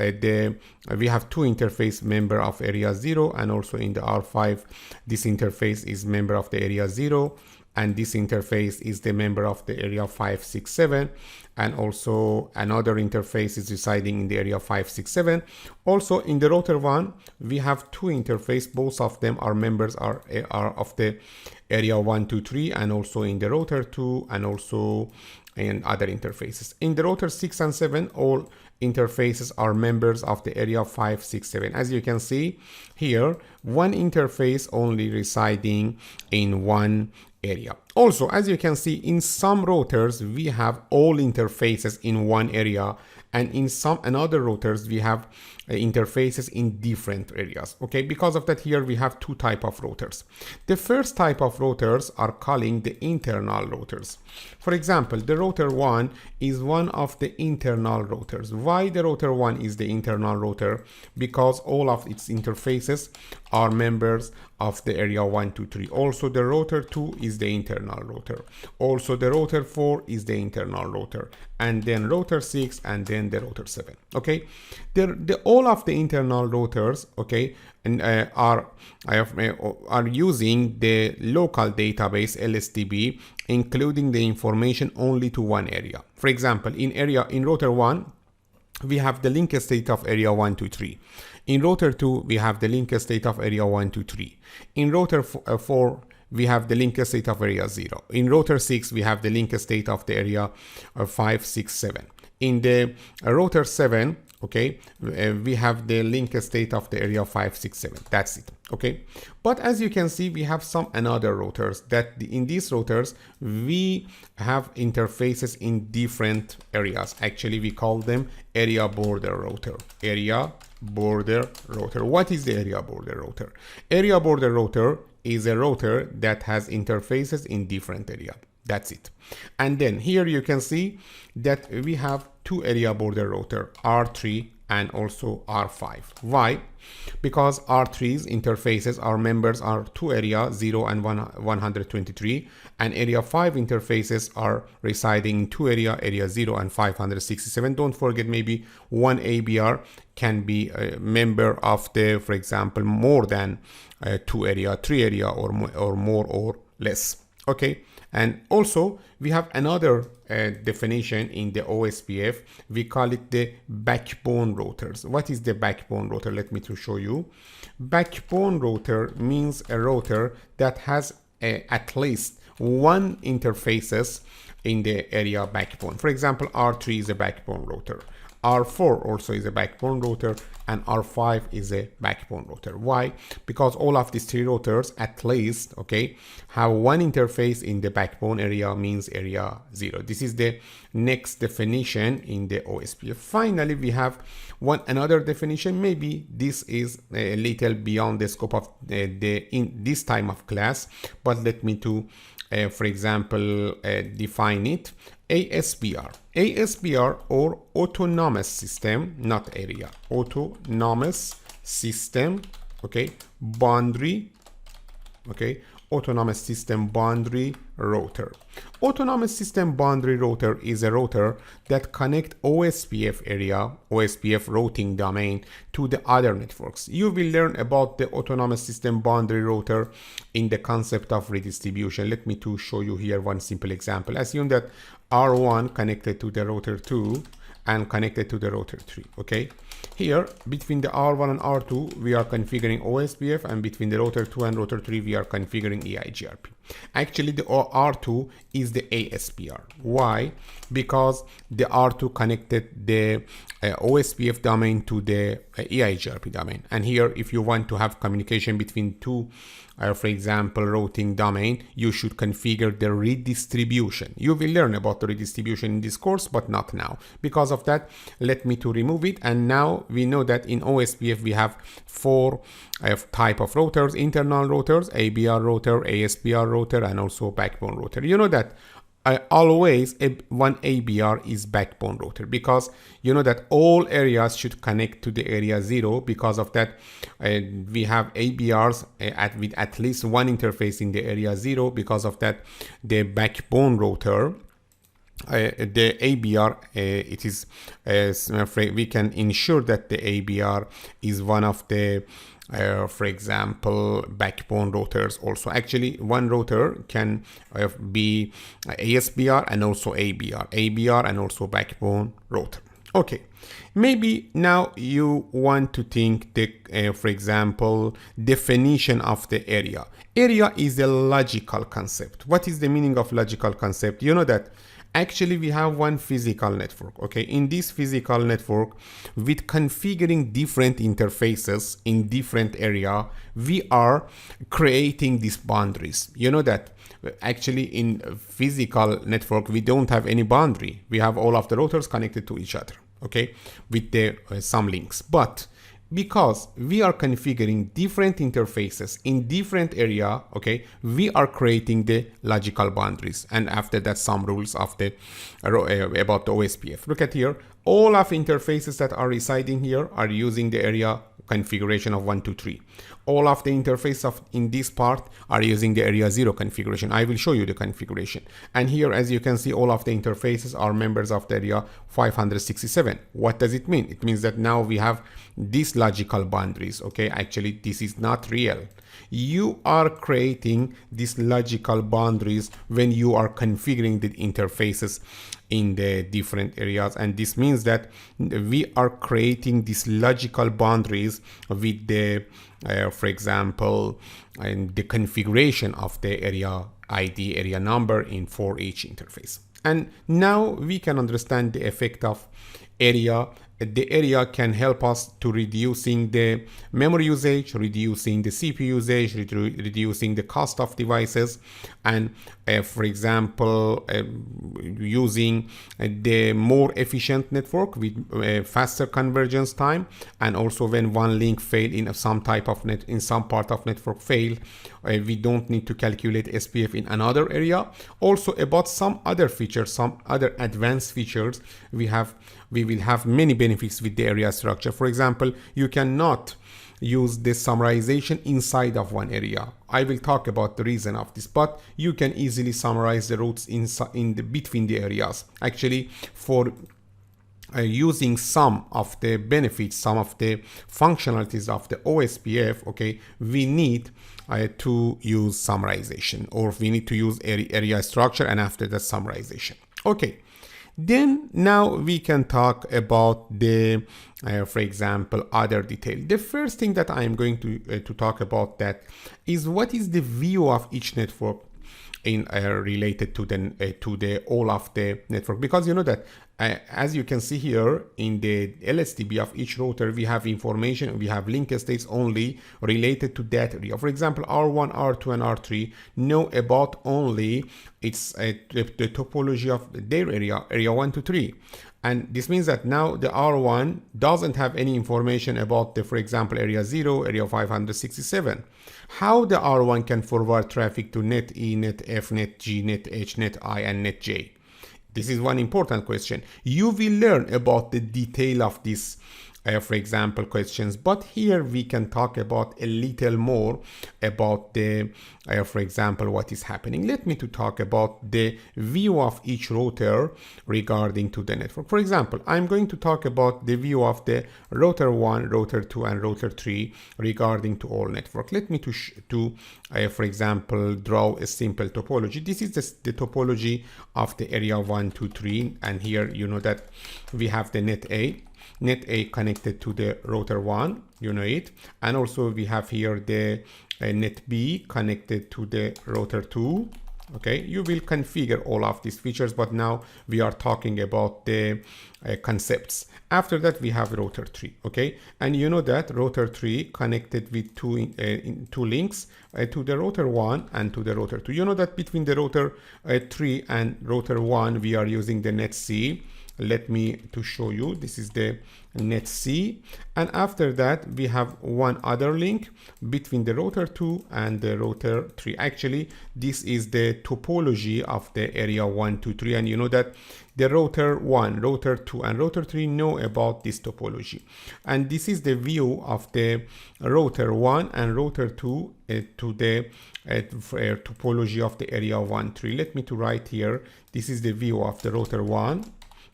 A: we have two interface member of area 0, and also in the R5, this interface is member of the area 0, and this interface is the member of the area 5, 6, 7, and also another interface is residing in the area 5, 6, 7. Also in the router 1, we have two interfaces. Both of them are members are of the area 1, 2, 3, and also in the router 2, and also in other interfaces. In the router 6 and 7, all interfaces are members of the area 5, 6, 7. As you can see here, one interface only residing in one area. Also, as you can see, in some routers we have all interfaces in one area, and in some another routers we have interfaces in different areas. Okay, because of that, here we have two type of routers. The first type of routers are calling the internal routers. For example, the router 1 is one of the internal routers. Why the router 1 is the internal router? Because all of its interfaces are members of the area 1, 2, 3. Also, the router 2 is the internal router. Also, the router 4 is the internal router, and then router 6, and then the router 7. Okay, all of the internal routers, okay, and are using the local database LSDB, including the information only to one area. For example, in router 1, we have the link state of area 1, 2, 3. In router 2, we have the link state of area 1, 2, 3. In router 4, we have the link state of area 0. In router 6, we have the link state of the area 5, 6, 7. In the router 7, okay, we have the link state of the area 5, 6, 7. That's it. Okay, but as you can see, we have some another routers that in these routers we have interfaces in different areas. Actually, we call them area border router. Area border router. What is the area border router? Area border router is a router that has interfaces in different area. That's it. And then here you can see that we have two area border router, R3 and also R5. Why? because R3's interfaces, our members are 2 area 0 and 123, and area 5 interfaces are residing in 2 area 0 and 567. Don't forget, maybe one ABR can be a member of the, for example, more than 2 area, 3 area, or more or less. Okay, and also we have another definition in the OSPF. We call it the backbone routers. What is the backbone router? Let me to show you. Backbone router means a router that has at least one interfaces in the area backbone. For example, R3 is a backbone router. R4 also is a backbone router, and R5 is a backbone router. Why? Because all of these 3 routers at least, okay, have one interface in the backbone area, means area 0. This is the next definition in the OSPF. Finally, we have another definition. Maybe this is a little beyond the scope of in this time of class, but let me to for example define it. ASBR. ASBR, or autonomous system, not area, autonomous system, okay, boundary, okay, autonomous system boundary router. Autonomous system boundary router is a router that connect OSPF area, OSPF routing domain, to the other networks. You will learn about the autonomous system boundary router in the concept of redistribution. Let me to show you here one simple example. Assume that R1 connected to the router 2 and connected to the router 3. Okay, here between the R1 and R2 we are configuring OSPF, and between the router 2 and router 3 we are configuring EIGRP. Actually, the R2 is the ASBR. Why? Because the R2 connected the OSPF domain to the EIGRP domain, and here if you want to have communication between two for example routing domain, you should configure the redistribution. You will learn about the redistribution in this course, but not now. Because of that, let me to remove it. And now we know that in OSPF we have 4 type of routers: internal routers, ABR router, ASBR router, and also backbone router. You know that always one ABR is backbone router, because you know that all areas should connect to the area 0. Because of that, we have ABRs with at least one interface in the area 0. Because of that, the backbone router, the ABR, it is we can ensure that the ABR is one of the for example backbone routers. Also, actually one router can be ASBR and also ABR and also backbone router. Okay, maybe now you want to think the for example definition of the area. Area is a logical concept. What is the meaning of logical concept? You know that actually we have one physical network. Okay, in this physical network, with configuring different interfaces in different area, we are creating these boundaries. You know that actually in physical network we don't have any boundary. We have all of the routers connected to each other, okay, with the some links. But because we are configuring different interfaces in different area, okay, we are creating the logical boundaries, and after that some rules of the about the OSPF. Look at here, all of interfaces that are residing here are using the area configuration of 1, 2, 3. All of the interfaces in this part are using the area 0 configuration. I will show you the configuration. And here, as you can see, all of the interfaces are members of the area 567. What does it mean? It means that now we have these logical boundaries. Okay, actually this is not real. You are creating these logical boundaries when you are configuring the interfaces in the different areas, and this means that we are creating these logical boundaries with the for example and the configuration of the area ID, area number for each interface. And now we can understand the effect of area. The area can help us to reducing the memory usage, reducing the CPU usage, reducing the cost of devices, and for example using the more efficient network with faster convergence time. And also when one link fail in some type of some part of network fail, we don't need to calculate SPF in another area. Also about some other features, some other advanced features, we will have many benefits with the area structure. For example, you cannot use the summarization inside of one area. I will talk about the reason of this, but you can easily summarize the routes between the areas. Actually, for using some of the benefits, some of the functionalities of the OSPF, okay, we need to use summarization, or we need to use area structure and after that summarization. Okay, then now we can talk about the for example, other detail. The first thing that I am going to talk about that is what is the view of each network in related to the all of the network, because you know that as you can see here in the LSTB of each router, we have information, we have link states only related to that area. For example, R1, R2, and R3 know about only its the topology of their area 1 to 3. And this means that now the R1 doesn't have any information about the, for example, area 0, area 567. How the R1 can forward traffic to net E, net F, net G, net H, net I, and net J? This is one important question. You will learn about the detail of this, for example, questions, but here we can talk about a little more about the, for example, what is happening. Let me to talk about the view of each router regarding to the network. For example, I'm going to talk about the view of the router 1, router 2, and router 3 regarding to all network. Let me for example, draw a simple topology. This is the topology of the area 1, 2, 3, and here you know that we have the net A connected to the router 1, you know it, and also we have here the net B connected to the router 2. Okay, you will configure all of these features, but now we are talking about the concepts. After that we have router 3. Okay, and you know that router 3 connected with two links to the router 1 and to the router 2. You know that between the router 3 and router 1 we are using the net C. Let me to show you. This is the net C, and after that we have one other link between the router 2 and the router 3. Actually, this is the topology of the area 1, 2, 3, and you know that the router 1, router 2, and router 3 know about this topology, and this is the view of the router 1 and router 2 to the topology of the area 1, 3. Let me to write here. This is the view of the router 1,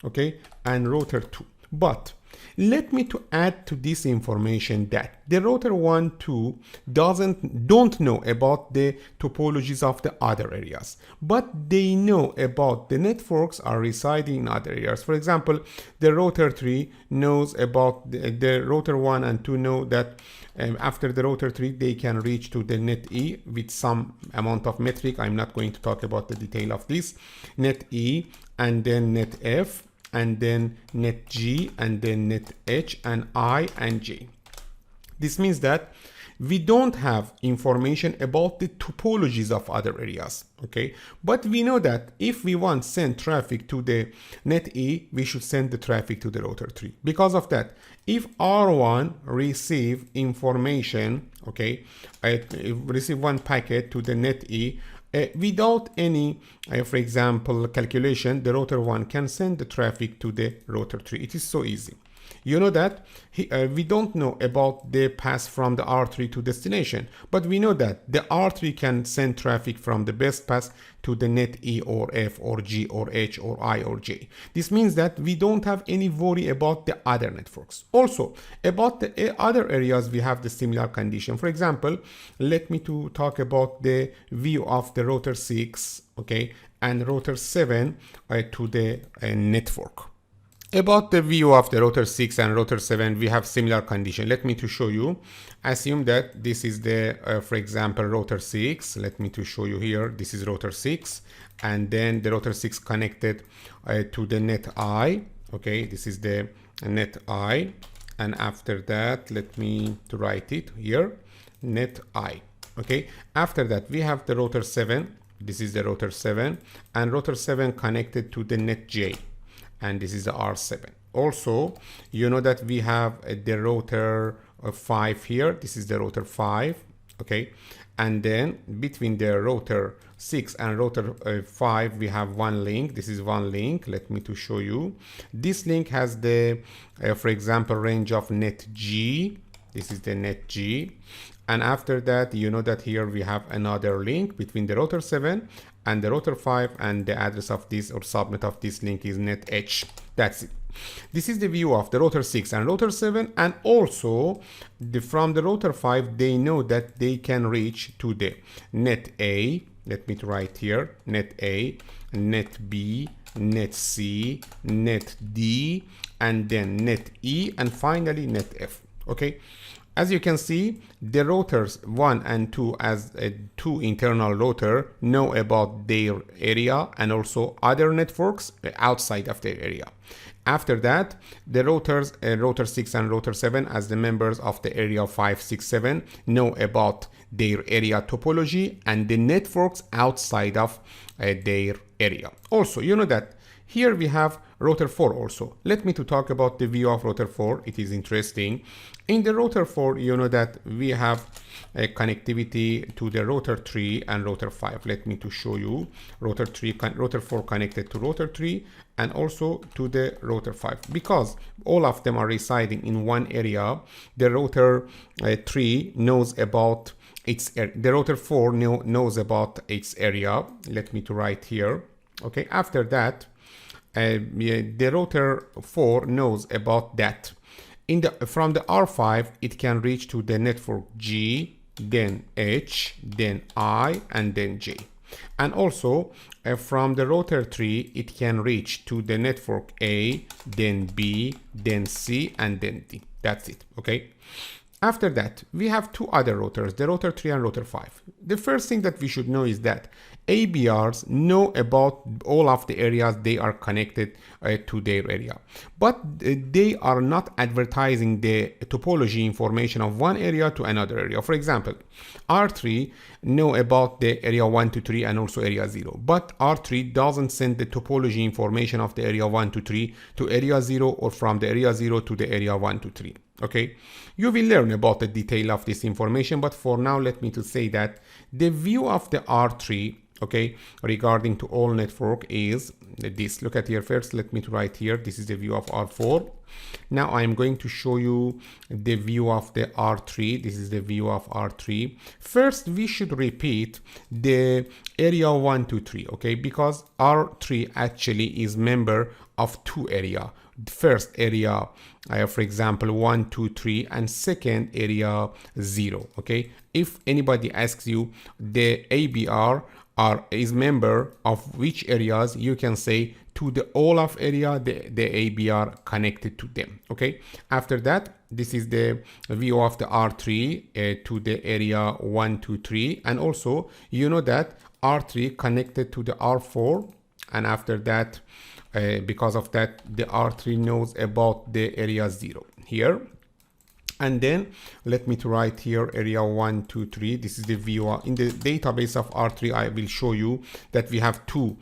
A: okay, and router 2. But let me to add to this information that the router 1, 2 don't know about the topologies of the other areas, but they know about the networks are residing in other areas. For example, the router 3 knows about the router 1 and 2 know that after the router 3 they can reach to the net E with some amount of metric. I'm not going to talk about the detail of this. Net E, and then net F, and then net G, and then net H, and I, and J. This means that we don't have information about the topologies of other areas, okay? But we know that if we want to send traffic to the net E, we should send the traffic to the router 3. Because of that, if R1 receive information, okay, receive one packet to the net E, without any, for example, calculation, the router 1 can send the traffic to the router 3. It is so easy. You know that we don't know about the path from the R3 to destination, but we know that the R3 can send traffic from the best path to the net E or F or G or H or I or J. This means that we don't have any worry about the other networks. Also, about the other areas, we have the similar condition. For example, let me to talk about the view of the router 6, okay, and router 7 to the network. About the view of the router 6 and router 7, we have similar condition. Let me to show you. Assume that this is the, for example, router 6. Let me to show you here. This is router 6, and then the router 6 connected to the net I. Okay, this is the net I, and after that, let me to write it here, net I. Okay, after that, we have the router 7. This is the router 7, and router 7 connected to the net J. And this is the R7. Also, you know that we have the router 5 here. This is the router 5, okay? And then between the router 6 and router 5, we have one link. This is one link. Let me to show you. This link has the, for example, range of net G. This is the net G. And after that, you know that here we have another link between the router 7 and the router 5, and the address of this or subnet of this link is net H. That's it. This is the view of the router 6 and router 7, and also from the router 5, they know that they can reach to the net A. Let me write here, net A, net B, net C, net D, and then net E, and finally net F. Okay. As you can see, the routers 1 and 2 as two internal router know about their area and also other networks outside of their area. After that, the routers, router 6 and router 7 as the members of the area 5, 6, 7 know about their area topology and the networks outside of their area. Also, you know that here we have router 4 also. Let me to talk about the view of router 4. It is interesting. In the router 4, you know that we have a connectivity to the router 3 and router 5. Let me to show you router 4 connected to router 3 and also to the router 5. Because all of them are residing in one area, the router 3 knows about the router 4 knows about its area. Let me to write here. Okay, after that, the router 4 knows about that. From the R5, it can reach to the network G, then H, then I, and then J. And also, from the router 3, it can reach to the network A, then B, then C, and then D. That's it, okay? After that, we have two other routers, the router 3 and router 5. The first thing that we should know is that ABRs know about all of the areas they are connected to their area. But they are not advertising the topology information of one area to another area. For example, R3 know about the area 1 to 3 and also area 0. But R3 doesn't send the topology information of the area 1 to 3 to area 0 or from the area 0 to the area 1 to 3. Okay, you will learn about the detail of this information, but for now let me to say that the view of the R3, okay, regarding to all network is this. Look at here first. Let me to write here. This is the view of R4. Now I am going to show you the view of the R3. This is the view of R3. First, we should repeat the area 1 to 3, okay, because R3 actually is member of two area. First area, for example, 1, 2, 3, and second area 0. Okay, if anybody asks you the ABR is member of which areas, you can say to the all of area the ABR connected to them. Okay, after that, this is the view of the R3 to the area 1, 2, 3, and also you know that R3 connected to the R4, and after that, because of that, the R3 knows about the area 0 here. And then let me to write here area 1, 2, 3. This is the view in the database of R3. I will show you that we have two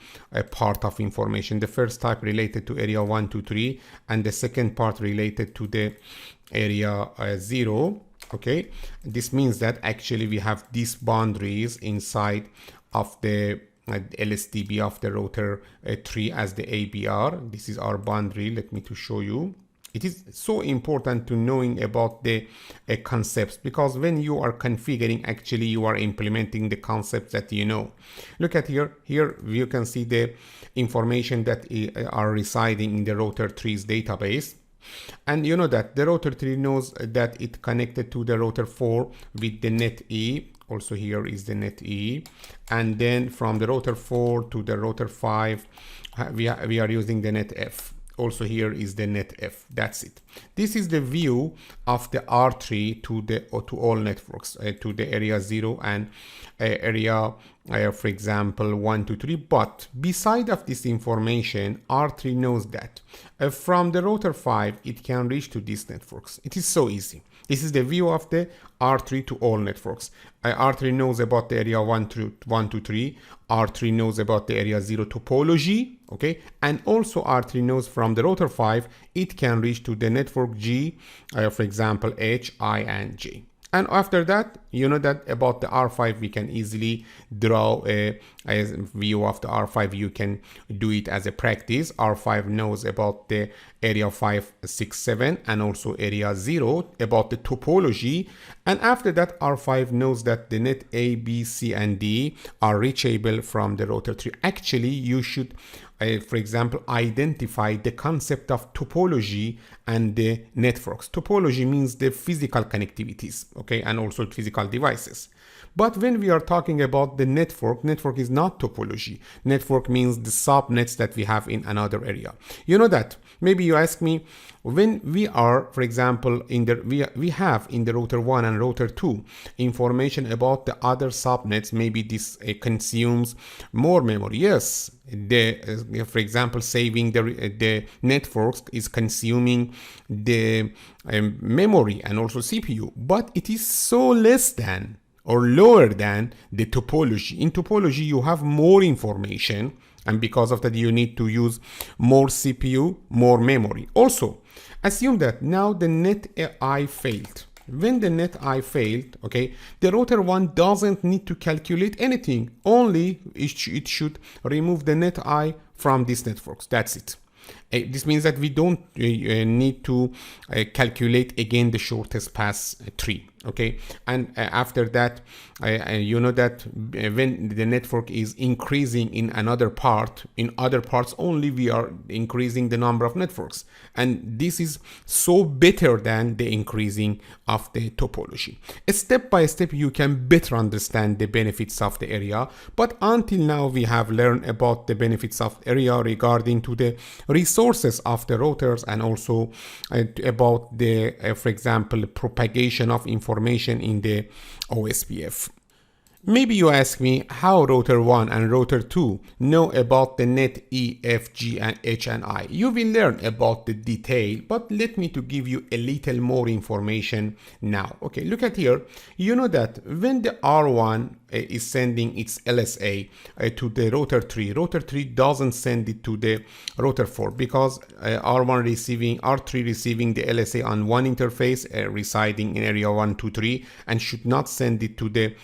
A: part of information. The first type related to area 1, 2, 3, and the second part related to the area 0. Okay, this means that actually we have these boundaries inside of the LSTB of the router 3 as the ABR. This is our boundary. Let me to show you. It is so important to knowing about the concepts, because when you are configuring, actually you are implementing the concepts that you know. Look at here. Here you can see the information that are residing in the router 3's database. And you know that the router 3 knows that it connected to the router 4 with the net E. Also here is the net E, and then from the router 4 to the router 5 we are using the net F. Also here is the net F. That's it. This is the view of the R3 to all networks, to the area 0 and area for example 1, 2, 3. But beside of this information, R3 knows that from the router 5 it can reach to these networks. It is so easy. This is the view of the R3 to all networks. R3 knows about the area 1 to 3. R3 knows about the area 0 topology, okay? And also R3 knows from the router 5, it can reach to the network G, for example, H, I, and J. And after that, you know that about the R5, we can easily draw a view of the R5. You can do it as a practice. R5 knows about the area 5, 6, 7 and also area 0 about the topology. And after that, R5 knows that the net A, B, C, and D are reachable from the router 3. Actually, you should for example, identify the concept of topology and the networks. Topology means the physical connectivities, okay, and also physical devices. But when we are talking about the network is not topology. Network means the subnets that we have in another area. You know that. Maybe you ask me, when we are, for example, in the we have in the router 1 and router 2 information about the other subnets, maybe this consumes more memory. Yes, for example, saving the networks is consuming the memory and also CPU, but it is so less than or lower than the topology. In topology, you have more information, and because of that, you need to use more CPU, more memory. Also, assume that now the net I failed. When the net I failed, okay, the router 1 doesn't need to calculate anything. Only it should remove the net I from these networks. That's it. This means that we don't need to calculate again the shortest path tree. Okay, and after that, you know that when the network is increasing in another part, in other parts only we are increasing the number of networks, and this is so better than the increasing of the topology. Step by step you can better understand the benefits of the area, but until now we have learned about the benefits of area regarding to the resources of the routers, and also about the for example propagation of information in the OSPF. Maybe you ask me how router 1 and router 2 know about the net E, F, G, and H and I. You will learn about the detail, but let me to give you a little more information now. Okay, look at here. You know that when the R1 is sending its LSA to the router 3 doesn't send it to the router 4 because R3 receiving the LSA on one interface residing in area 1, 2, 3 and should not send it to the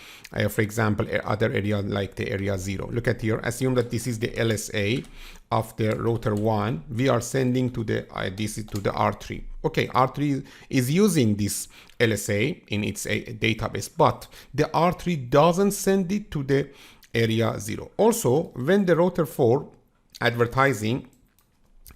A: for example other area like the area 0. Look at here, assume that this is the LSA of the router 1. We are sending to the this is to the R3. Okay, R3 is using this LSA in its database, but the R3 doesn't send it to the area 0. Also, when the router 4 advertising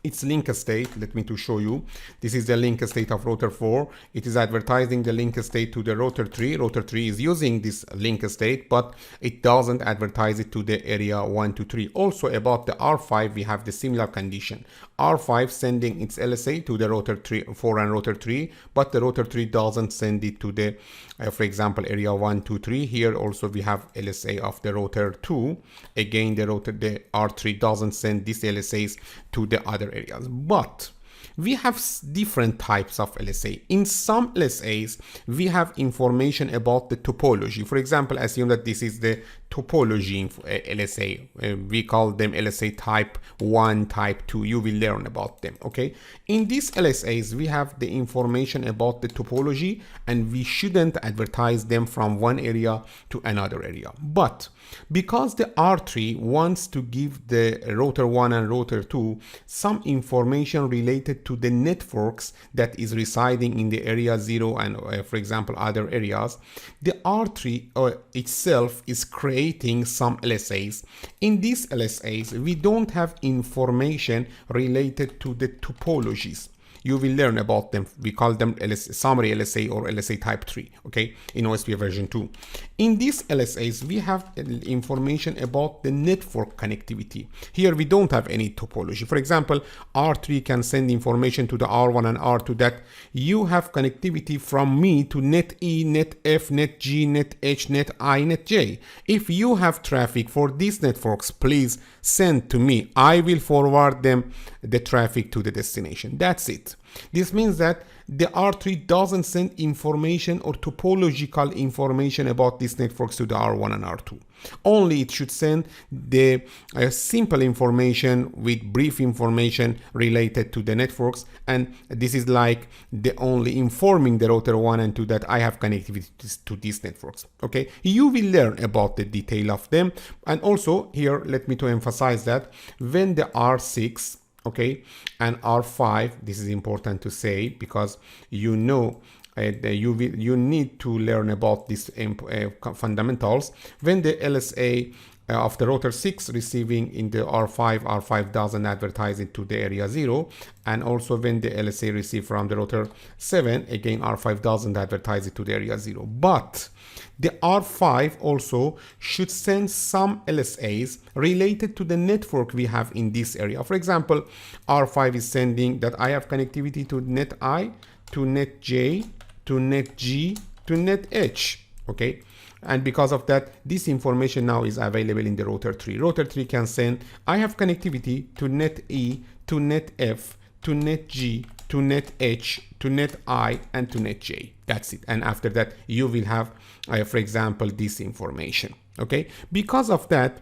A: its link state, let me to show you. This is the link state of router 4. It is advertising the link state to the router 3. Router 3 is using this link state, but it doesn't advertise it to the area 1 to 3. Also about the R5, we have the similar condition. R5 sending its LSA to the router 4 and router 3, but the router 3 doesn't send it to the, for example, area 1, 2, 3. Here also we have LSA of the router 2. Again, the R3 doesn't send these LSAs to the other areas. But we have different types of LSA. In some LSAs, we have information about the topology. For example, assume that this is the topology LSA. We call them LSA type 1, type 2. You will learn about them, okay? In these LSAs, we have the information about the topology, and we shouldn't advertise them from one area to another area. But because the R3 wants to give the router 1 and router 2 some information related to the networks that is residing in the area 0 and for example other areas, the R3 itself is creating some LSAs. In these LSAs, we don't have information related to the topologies. You will learn about them. We call them summary LSA or LSA type 3, okay, in OSPF version 2. In these LSAs, we have information about the network connectivity. Here, we don't have any topology. For example, R3 can send information to the R1 and R2 that you have connectivity from me to net E, net F, net G, net H, net I, net J. If you have traffic for these networks, please send to me. I will forward them the traffic to the destination. That's it. This means that the R3 doesn't send information or topological information about these networks to the R1 and R2. Only it should send the simple information with brief information related to the networks, and this is like the only informing the router 1 and 2 that I have connectivity to these networks. Okay, you will learn about the detail of them. And also here, let me to emphasize that when the R6, okay, and R5, this is important to say, because you know you need to learn about these fundamentals. When the LSA of the router 6 receiving in the R5 doesn't advertise it to the area 0, and also when the LSA receive from the router 7, again R5 doesn't advertise it to the area 0. But the R5 also should send some LSAs related to the network we have in this area. For example, R5 is sending that I have connectivity to net I, to net J, to net G, to net H. Okay, and because of that, this information now is available in the router 3. Router 3 can send I have connectivity to net E, to net F, to net G, to net H, to net I, and to net J. That's it. And after that, you will have, for example, this information. Okay, because of that,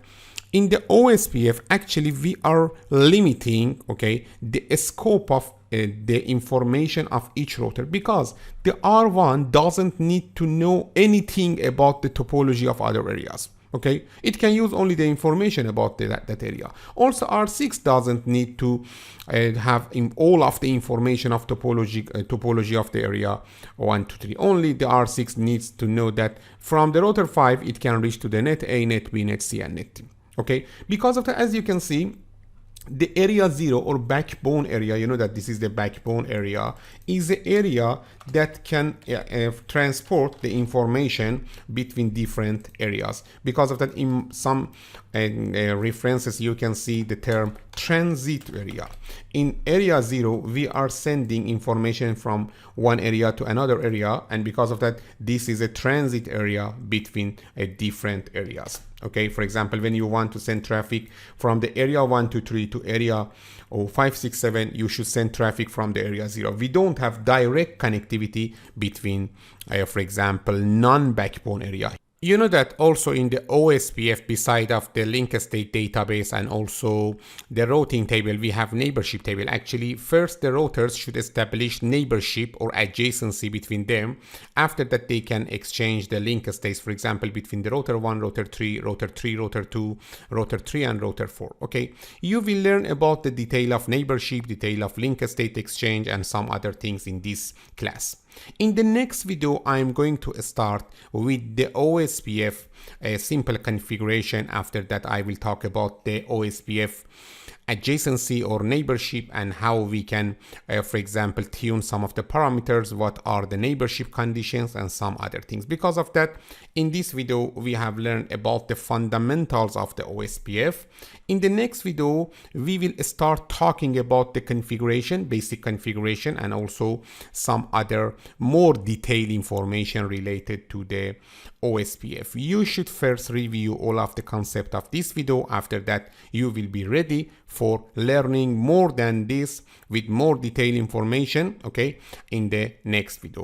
A: in the OSPF, actually, we are limiting, okay, the scope of the information of each router, because the R1 doesn't need to know anything about the topology of other areas. Okay, it can use only the information about that area. Also, R6 doesn't need to have all of the information of topology of the area 1 to 3. Only the R6 needs to know that from the router 5, it can reach to the net A, net B, net C, and net D. Okay, because of that, as you can see, the area 0 or backbone area, you know that this is the backbone area, is the area that can transport the information between different areas. Because of that, in some references, you can see the term transit area. In area 0, we are sending information from one area to another area, and because of that, this is a transit area between different areas. Okay, for example, when you want to send traffic from the area 1 to 3 to area 5, 6, 7, you should send traffic from the area 0. We don't have direct connectivity between, for example, non-backbone area. You know that also in the OSPF, beside of the link state database and also the routing table, we have neighborship table. Actually, first the routers should establish neighborship or adjacency between them. After that, they can exchange the link states, for example, between the router 1, router 3, router 3, router 2, router 3, and router 4. Okay, you will learn about the detail of neighborship, detail of link state exchange, and some other things in this class. In the next video, I am going to start with the OSPF simple configuration. After that, I will talk about the OSPF adjacency or neighborship and how we can, for example, tune some of the parameters, what are the neighborship conditions, and some other things. Because of that, in this video, we have learned about the fundamentals of the OSPF. In the next video, we will start talking about the configuration, basic configuration, and also some other more detailed information related to the OSPF. You should first review all of the concept of this video. After that, you will be ready for learning more than this with more detailed information, okay, in the next video.